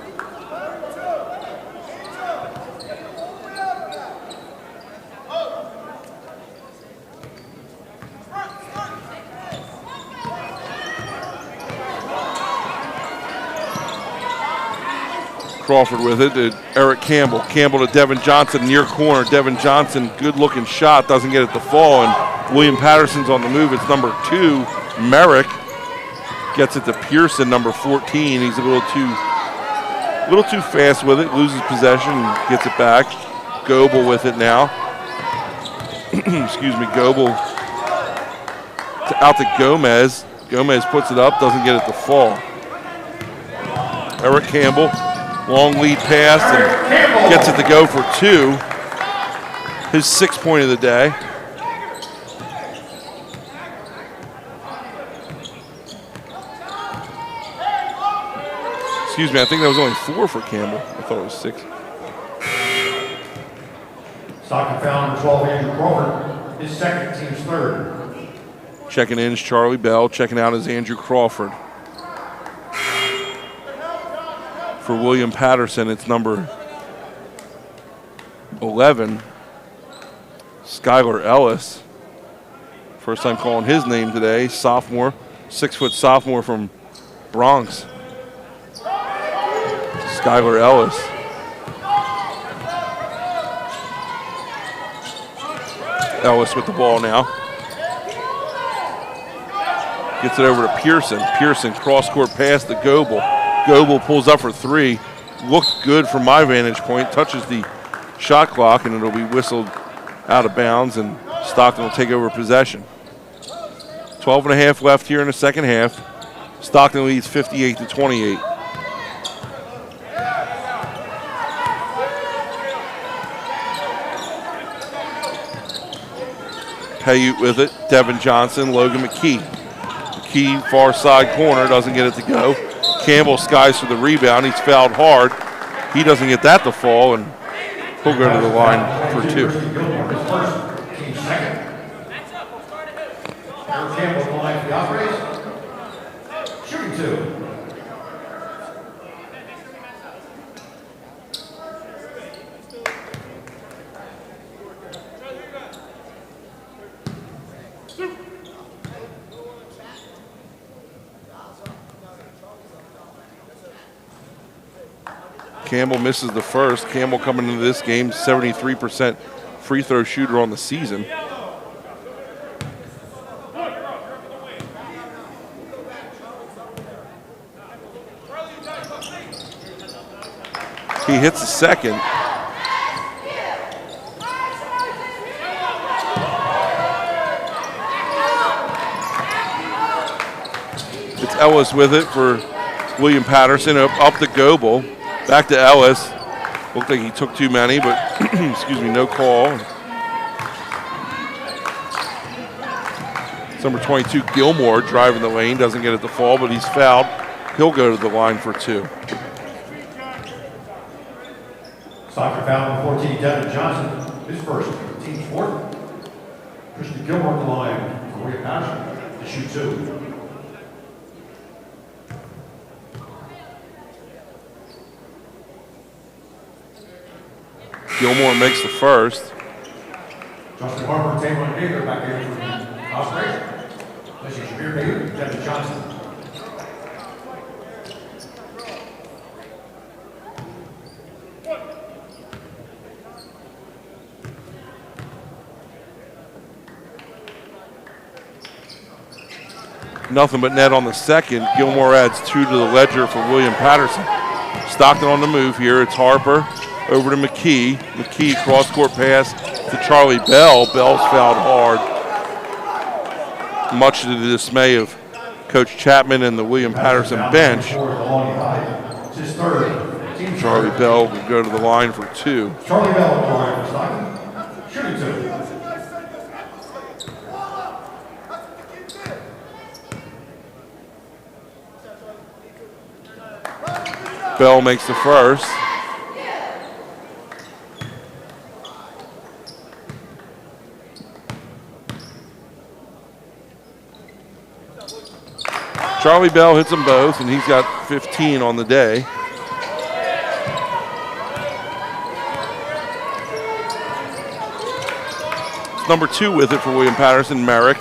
Crawford with it to Eric Campbell. Campbell to Devin Johnson, near corner. Devin Johnson, good looking shot, doesn't get it to fall, and William Paterson's on the move. It's number 2, Merrick. Gets it to Pearson, number 14. He's a little too fast with it, loses possession, and gets it back. Goebel with it now. Excuse me, Goebel out to Gomez. Gomez puts it up, doesn't get it to fall. Eric Campbell. Long lead pass and gets it to go for 2. His 6th point of the day. Excuse me, I think that was only 4 for Campbell. I thought it was 6. Stockton foul number 12, Andrew Crawford. His second, team's 3rd. Checking in is Charlie Bell. Checking out is Andrew Crawford. For William Paterson, it's number 11, Skylar Ellis. First time calling his name today, sophomore, 6-foot sophomore from Bronx. Skylar Ellis. Ellis with the ball now. Gets it over to Pearson. Pearson cross-court pass to Goebel. Goebel pulls up for 3. Looked good from my vantage point. Touches the shot clock, and it'll be whistled out of bounds, and Stockton will take over possession. 12 and a half left here in the second half. Stockton leads 58 to 28. Payute with it. Devin Johnson, Logan McKee. McKee, far side corner, doesn't get it to go. Campbell skies for the rebound. He's fouled hard. He doesn't get that to fall, and he'll go to the line for 2. Team second. Eric Campbell on the line for the Ospreys. Shooting 2. Campbell misses the first. Campbell coming into this game, 73% free throw shooter on the season. He hits the second. It's Ellis with it for William Paterson. Up to Goebel. Back to Ellis. Looked like he took too many, but excuse me, no call. It's number 22, Gilmore, driving the lane. Doesn't get it to fall, but he's fouled. He'll go to the line for 2. Soccer foul number 14, Devin Johnson. His first, team's 4th. Christian Gilmore on the line for William Paterson to shoot 2. Gilmore makes the first. Justin Harper and Tavon Gaither back here for the Ospreys. This is Shabir Gaither, Devin Johnson. Nothing but net on the second. Gilmore adds 2 to the ledger for William Paterson. Stockton on the move here. It's Harper over to McKee. McKee cross-court pass to Charlie Bell. Bell's fouled hard. Much to the dismay of Coach Chapman and the William Paterson bench. Charlie Bell will go to the line for 2. Charlie Bell on the line for Stockton. Shooting 2. Bell makes the first. Charlie Bell hits them both, and he's got 15 on the day. It's number 2 with it for William Paterson, Merrick.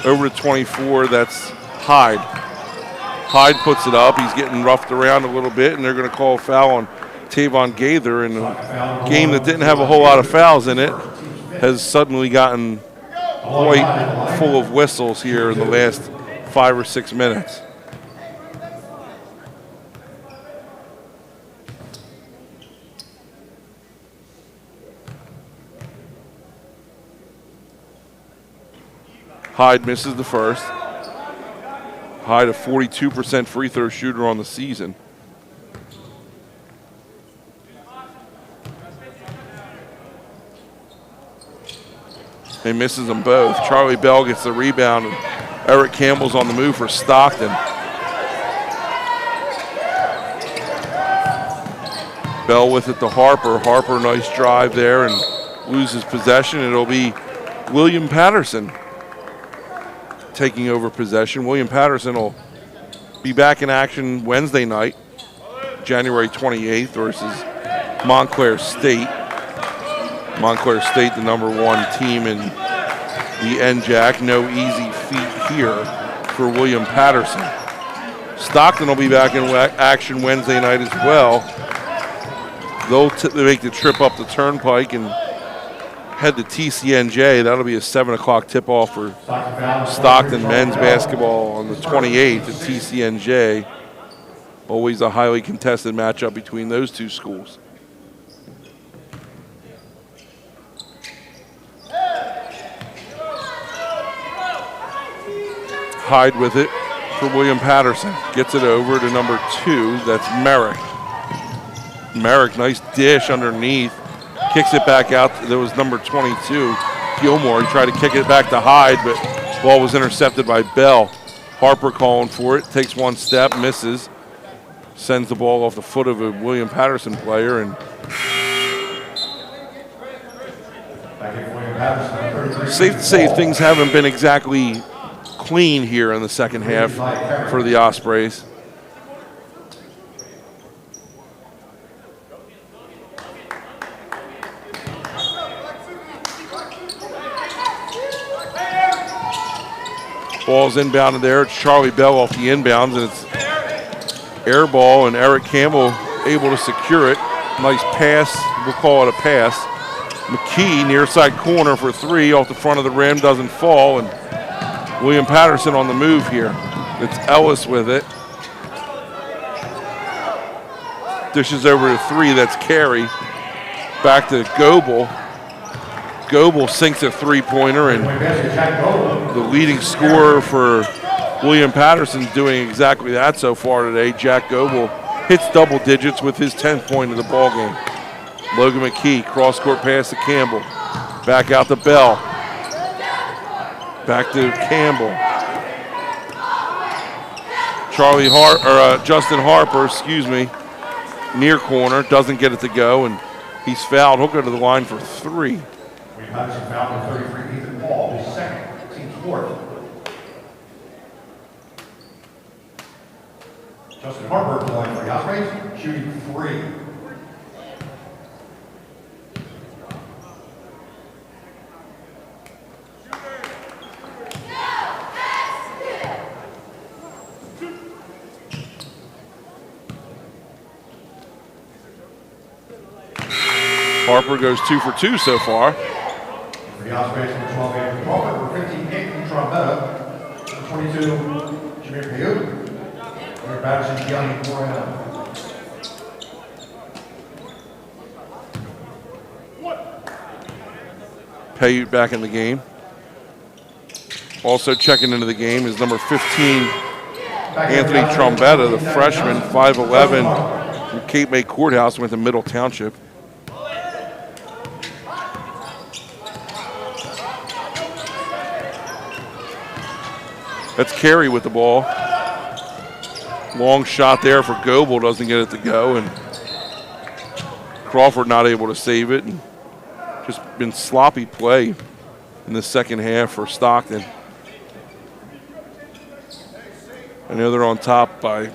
Over to 24, that's Hyde. Hyde puts it up. He's getting roughed around a little bit, and they're going to call a foul on Tavon Gaither in a game that didn't have a whole lot of fouls in it. Has suddenly gotten quite full of whistles here in the last 5 or 6 minutes. Hyde misses the first. Hyde, a 42% free throw shooter on the season. He misses them both. Charlie Bell gets the rebound, and Eric Campbell's on the move for Stockton. Bell with it to Harper. Harper, nice drive there, and loses possession. It'll be William Paterson taking over possession. William Paterson will be back in action Wednesday night, January 28th versus Montclair State. Montclair State, the #1 team in the NJAC. No easy feat here for William Paterson. Stockton will be back in action Wednesday night as well. They'll make the trip up the Turnpike and head to TCNJ. That'll be a 7 o'clock tip-off for Stockton men's basketball on the 28th at TCNJ. Always a highly contested matchup between those two schools. Hyde with it for William Paterson. Gets it over to #2. That's Merrick. Merrick, nice dish underneath. Kicks it back out. There was number 22, Gilmore. He tried to kick it back to Hyde, but ball was intercepted by Bell. Harper calling for it, takes one step, misses, sends the ball off the foot of a William Paterson player, and safe to say things haven't been exactly clean here in the second half for the Ospreys. Ball's inbounded there. It's Charlie Bell off the inbounds, and it's air ball, and Eric Campbell able to secure it. Nice pass. We'll call it a pass. McKee, near side corner for three, off the front of the rim, doesn't fall, and William Paterson on the move here. It's Ellis with it. Dishes over to three, that's Carey. Back to Goebel. Goebel sinks a three-pointer, and the leading scorer for William Paterson's doing exactly that so far today. Jack Goebel hits double digits with his 10th point of the ball game. Logan McKee, cross-court pass to Campbell. Back out to Bell. Back to Campbell. Justin Harper, near corner, doesn't get it to go, and he's fouled. He'll go to the line for three. William Paterson fouled with 33, Ethan Paul, his second, team's fourth. Justin Harper to the line for the Ospreys, shooting three. Harper goes 2 for 2 so far. For the Ospreys, number 12, Andrew Crawford, number 15, Anthony Trombetta, number 22, Jameer Payute, number Paterson, Gianni Moreno. Payute back in the game. Also checking into the game is number 15, Anthony Trombetta, the freshman, 5'11", from Cape May Courthouse, went to Middle Township. That's Carey with the ball. Long shot there for Goebel, doesn't get it to go, and Crawford not able to save it. And just been sloppy play in the second half for Stockton. I know they're on top by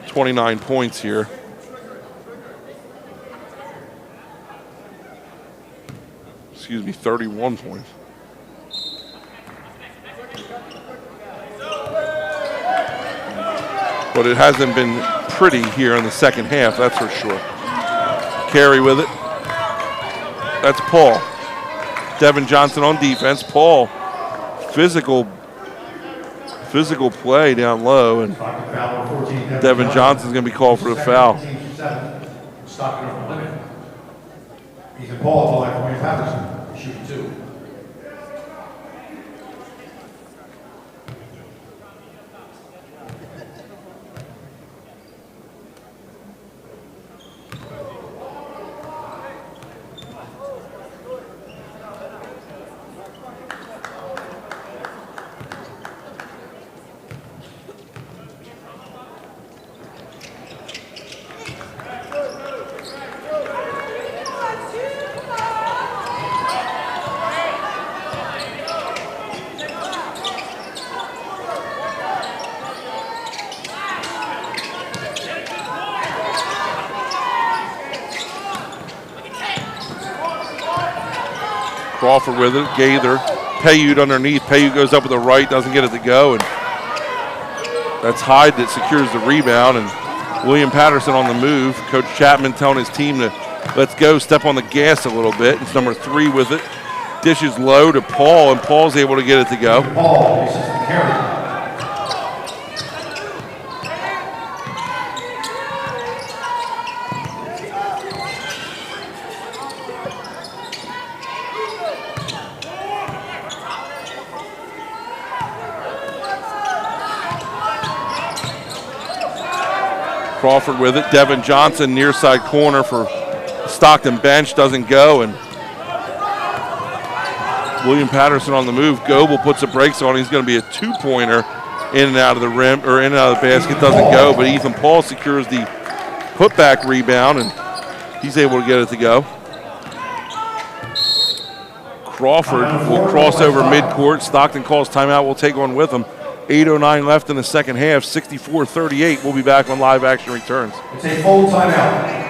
29 points here. Excuse me, 31 points. But it hasn't been pretty here in the second half, that's for sure. Carey with it. That's Paul. Devin Johnson on defense. Paul, physical play down low, and Devin Johnson's going to be called for the foul. Ethan Paul, the line for William Paterson, shooting two. Crawford with it, Gaither, Payute underneath. Payute goes up with the right, doesn't get it to go, and that's Hyde that secures the rebound, and William Paterson on the move. Coach Chapman telling his team to let's go, step on the gas a little bit. It's number 3 with it. Dishes low to Paul, and Paul's able to get it to go. Paul, this is the carry. Crawford with it. Devin Johnson near side corner for Stockton bench, doesn't go, and William Paterson on the move. Goebel puts the brakes on. He's going to be a two-pointer in and out of the rim, or in and out of the basket. Doesn't go, but Ethan Paul secures the putback rebound, and he's able to get it to go. Crawford will cross over midcourt. Stockton calls timeout. We'll take one with him. 8:09 left in the second half. 64-38. We'll be back when live action returns. It's a full timeout.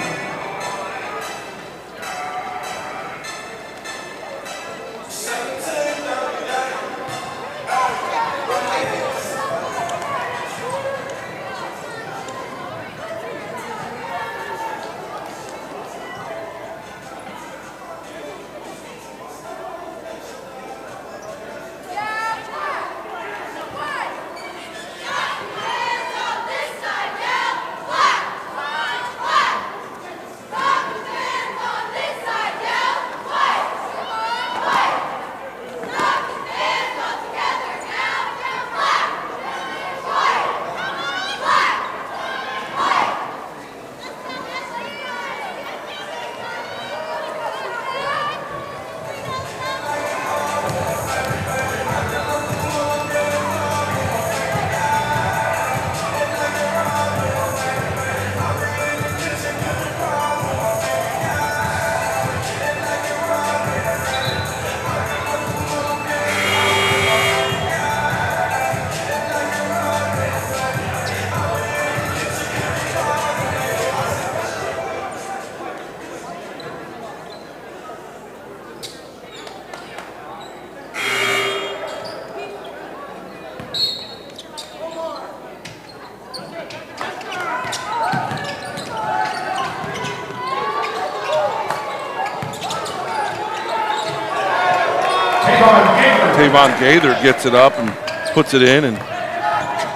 Tavon Gaither gets it up and puts it in and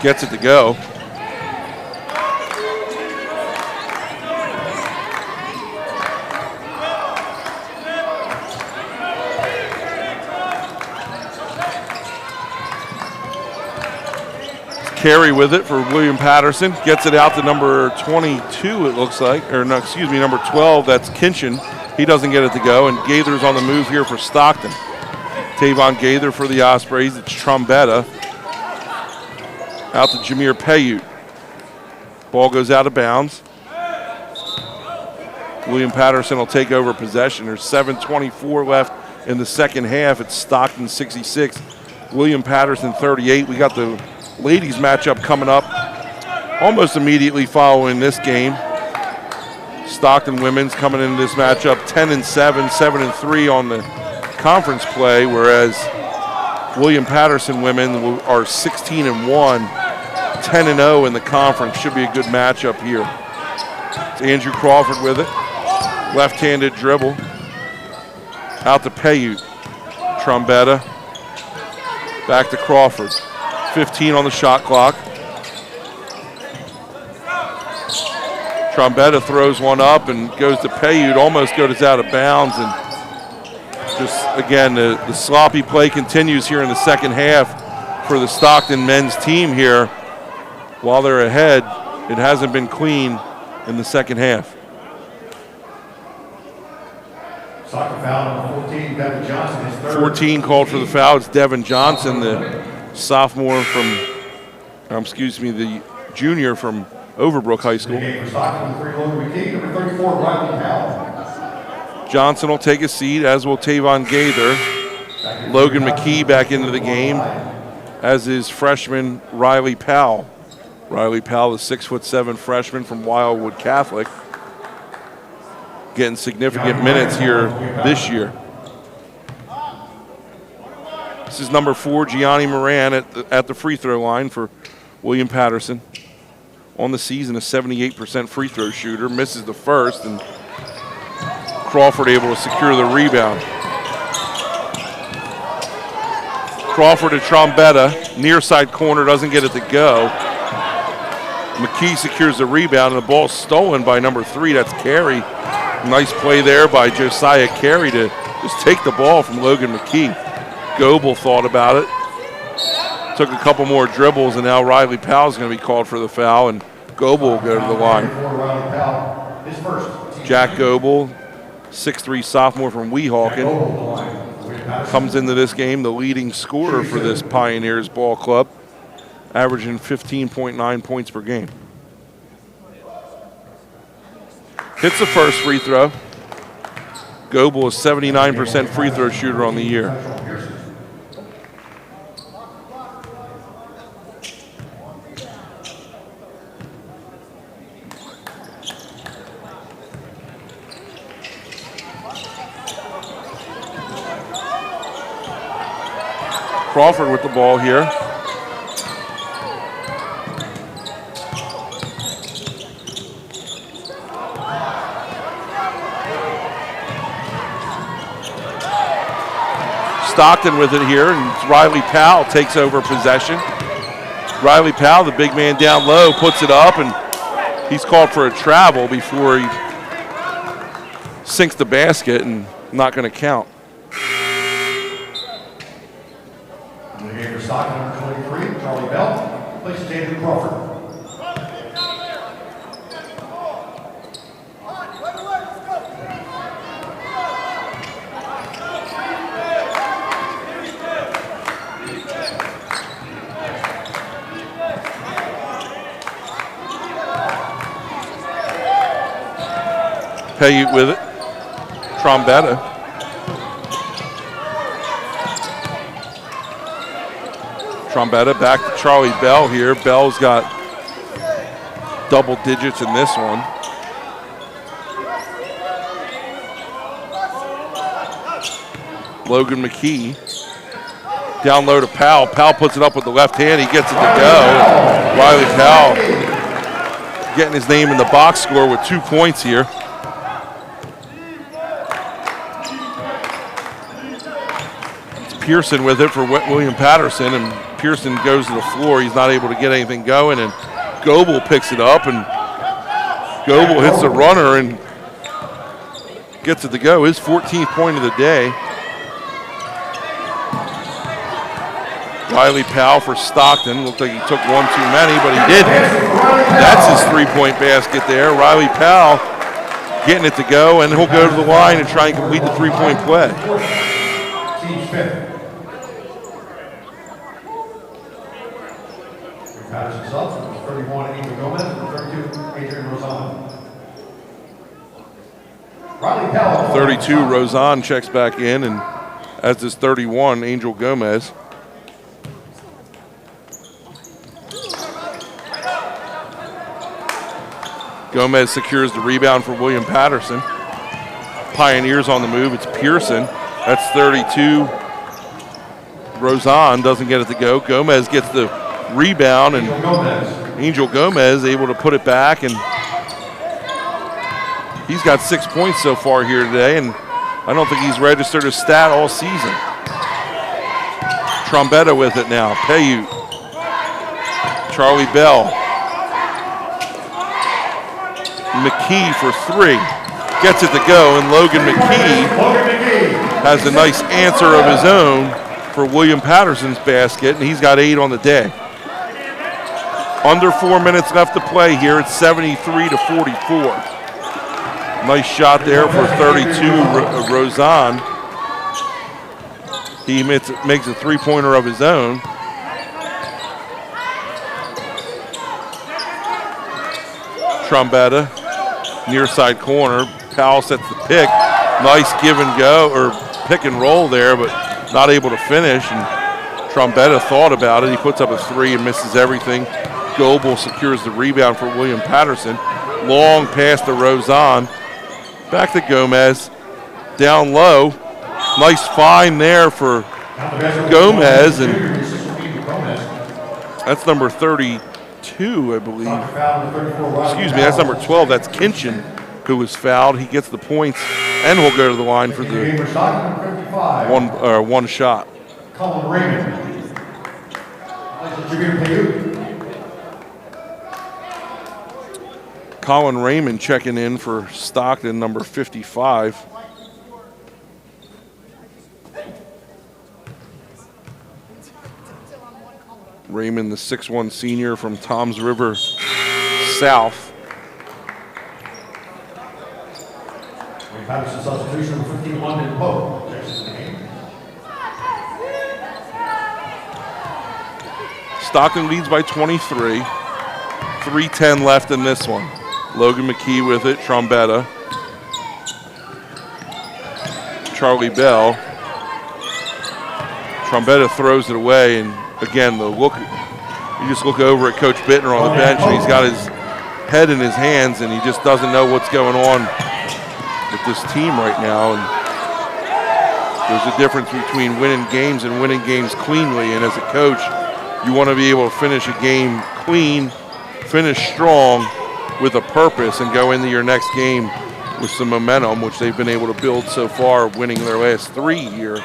gets it to go. Carry with it for William Paterson. Gets it out to number 22, it looks like. Or no, excuse me, number 12, that's Kinchin. He doesn't get it to go, and Gaither's on the move here for Stockton. Tavon Gaither for the Ospreys. It's Trombetta. Out to Jameer Payute. Ball goes out of bounds. William Paterson will take over possession. There's 7:24 left in the second half. It's Stockton 66, William Paterson 38. We got the ladies matchup coming up almost immediately following this game. Stockton women's coming into this matchup 10-7, 7-3 on the conference play, whereas William Paterson women are 16-1, 10-0 in the conference. Should be a good matchup here. It's Andrew Crawford with it. Left-handed dribble. Out to Payute. Trombetta. Back to Crawford. 15 on the shot clock. Trombetta throws one up and goes to Payute. Almost goes out of bounds, and just, again, the sloppy play continues here in the second half for the Stockton men's team here. While they're ahead, it hasn't been clean in the second half. Soccer foul number 14, Devin Johnson, his third. 14 called for the foul. It's Devin Johnson, the sophomore from, the junior from Overbrook High School. Game for Stockton, 3 Logan McKee, number 34, Riley Powell. Johnson will take a seat, as will Tavon Gaither. Logan McKee back into the game, as is freshman Riley Powell. Riley Powell, the 6'7" freshman from Wildwood Catholic, getting significant minutes here this year. This is number 4, Gianni Moran at the free throw line for William Paterson. On the season, a 78% free throw shooter. Misses the first, and Crawford able to secure the rebound. Crawford to Trombetta. Near side corner, doesn't get it to go. McKee secures the rebound, and the ball stolen by number 3. That's Carey. Nice play there by Josiah Carey to just take the ball from Logan McKee. Goebel thought about it. Took a couple more dribbles, and now Riley Powell's going to be called for the foul, and Goebel will go to the line. Jack Goebel, 6'3" sophomore from Weehawken. comes into this game the leading scorer for this Pioneers ball club, averaging 15.9 points per game. Hits the first free throw. Goebel is 79% free throw shooter on the year. Crawford with the ball here. Stockton with it here, and Riley Powell takes over possession. Riley Powell, the big man down low, puts it up, and he's called for a travel before he sinks the basket, and not going to count. In the game for Stockton, number 23, Charlie Bell, places Andrew Crawford. Payute with it. Trombetta. Trombetta back to Charlie Bell here. Bell's got double digits in this one. Logan McKee. Down low to Powell. Powell puts it up with the left hand. He gets it to go. Riley Powell getting his name in the box score with 2 points here. Pearson with it for William Paterson, and Pearson goes to the floor. He's not able to get anything going, and Goebel picks it up, and Goebel hits the runner and gets it to go. His 14th point of the day. Riley Powell for Stockton. Looked like he took one too many, but he didn't. That's his three-point basket there. Riley Powell getting it to go, and he'll go to the line and try and complete the three-point play. Team fifth. Paterson's up, 31, Angel Gomez, and 32, Adrian Rozan. Riley Powell. 32, Rozan checks back in, and as does 31, Angel Gomez. Gomez secures the rebound for William Paterson. Pioneers on the move, it's Pearson. That's 32. Rozan doesn't get it to go. Gomez gets the rebound, and Angel Gomez able to put it back, and he's got 6 points so far here today, and I don't think he's registered a stat all season. Trombetta with it now. Payute. Charlie Bell. McKee for three. Gets it to go, and Logan McKee has a nice answer of his own for William Paterson's basket, and he's got 8 on the day. Under 4 minutes left to play here. It's 73-44. Nice shot there for 32, Rozan. He makes a three-pointer of his own. Trombetta, near side corner. Powell sets the pick. Nice give and go, or pick and roll there, but not able to finish. And Trombetta thought about it. He puts up a three and misses everything. Goebel secures the rebound for William Paterson. Long pass to Rozan. Back to Gomez. Down low. Nice find there for Gomez. And that's number 32, I believe. Excuse me, that's number 12. That's Kinchin, who was fouled. He gets the points and will go to the line for the one shot. Colin Raymond. Colin Raymond checking in for Stockton, number 55. Raymond, the 6'1" senior from Toms River South. Paterson substitution, 51 in Poe. Stockton leads by 23. 3:10 left in this one. Logan McKee with it, Trombetta. Charlie Bell. Trombetta throws it away, and again, you just look over at Coach Bittner on the bench, and he's got his head in his hands, and he just doesn't know what's going on with this team right now. And there's a difference between winning games and winning games cleanly, and as a coach, you want to be able to finish a game clean, finish strong with a purpose, and go into your next game with some momentum, which they've been able to build so far, winning their last 3 here.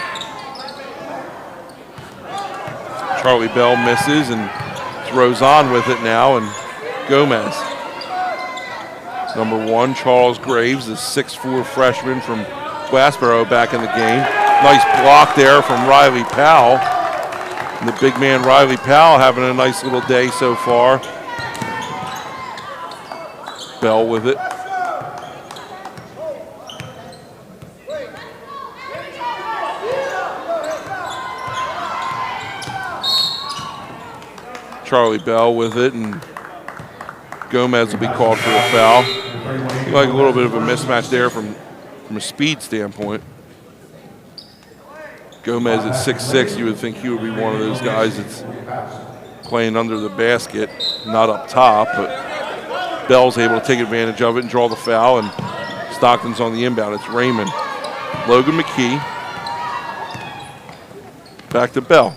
Charlie Bell misses and throws on with it now, and Gomez. Number 1, Charles Graves, the 6'4" freshman from Glassboro, back in the game. Nice block there from Riley Powell. And the big man Riley Powell having a nice little day so far. Bell with it. Charlie Bell with it, and Gomez will be called for a foul. Like a little bit of a mismatch there from a speed standpoint. Gomez at 6'6", you would think he would be one of those guys that's playing under the basket, not up top, but Bell's able to take advantage of it and draw the foul, and Stockton's on the inbound. It's Raymond. Logan McKee. Back to Bell.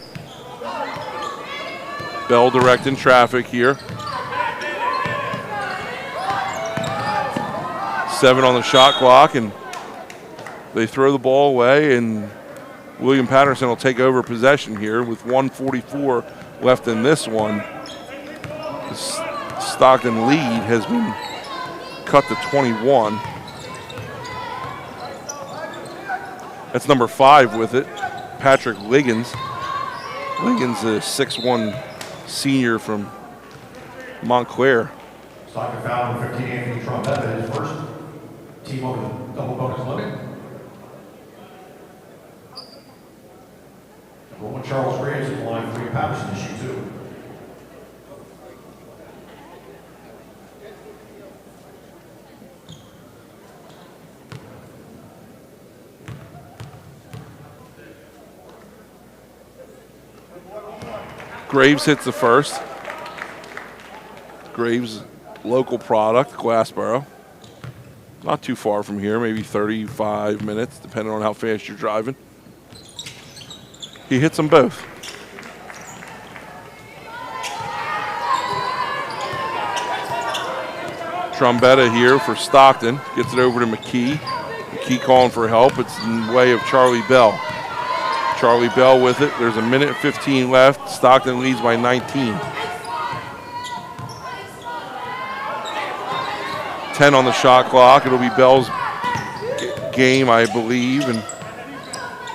Bell directing traffic here. 7 on the shot clock, and they throw the ball away, and William Paterson will take over possession here with 1:44 left in this one. The Stockton lead has been cut to 21. That's number 5 with it, Patrick Liggins. Liggins, a 6'1" senior from Montclair. Stockton foul number 15, Anthony Trombetta, his first team over the double bonus limit. Number 1, Charles Graves at the line for Paterson to shoot 2. Graves hits the first. Graves, local product, Glassboro. Not too far from here, maybe 35 minutes, depending on how fast you're driving. He hits them both. Trombetta here for Stockton. Gets it over to McKee. McKee calling for help. It's in the way of Charlie Bell. Charlie Bell with it. There's a minute and 15 left. Stockton leads by 19. 10 on the shot clock. It'll be Bell's game, I believe, and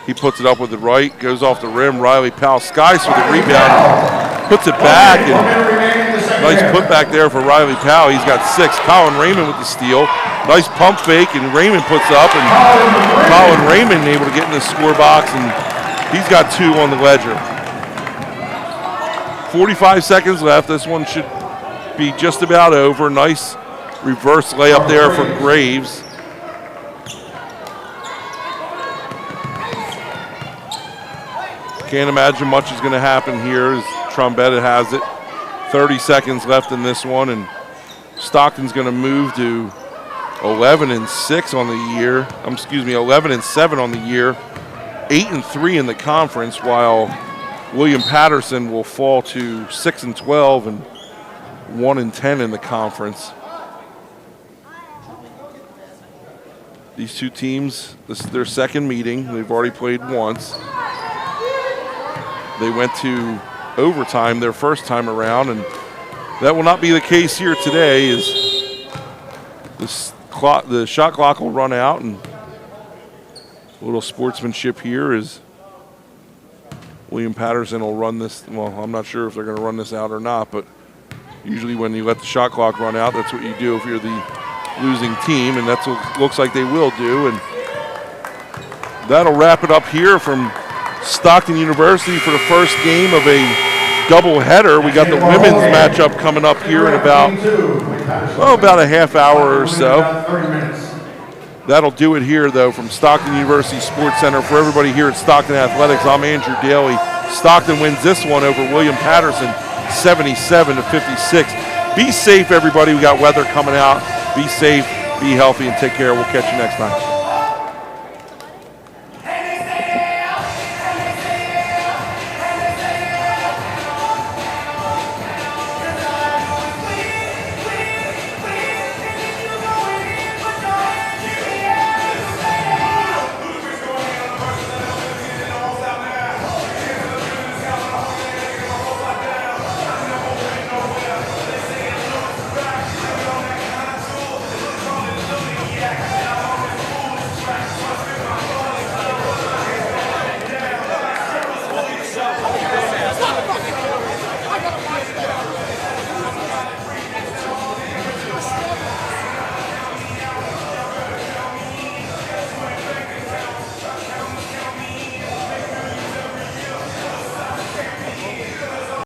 he puts it up with the right, goes off the rim. Riley Powell skies for the rebound, puts it back, and nice put back there for Riley Powell. He's got 6. Colin Raymond with the steal. Nice pump fake, and Raymond puts up, and Colin Raymond able to get in the score box, and he's got 2 on the ledger. 45 seconds left. This one should be just about over. Nice reverse layup there for Graves. Can't imagine much is going to happen here as Trombetta has it. 30 seconds left in this one, and Stockton's going to move to 11-6 on the year. 11-7 on the year. 8-3 in the conference, while William Paterson will fall to 6-12 and 1-10 in the conference. These two teams, this is their second meeting. They've already played once. They went to overtime their first time around, and that will not be the case here today. As the shot clock will run out, and a little sportsmanship here is William Paterson will run this. Well, I'm not sure if they're going to run this out or not, but usually when you let the shot clock run out, that's what you do if you're the losing team, and that's what it looks like they will do. And that'll wrap it up here from Stockton University for the first game of a double header. We got the women's matchup coming up here in about a half hour or so. That'll do it here, though, from Stockton University Sports Center. For everybody here at Stockton Athletics, I'm Andrew Daly. Stockton wins this one over William Paterson, 77-56. Be safe, everybody. We got weather coming out. Be safe, be healthy, and take care. We'll catch you next time.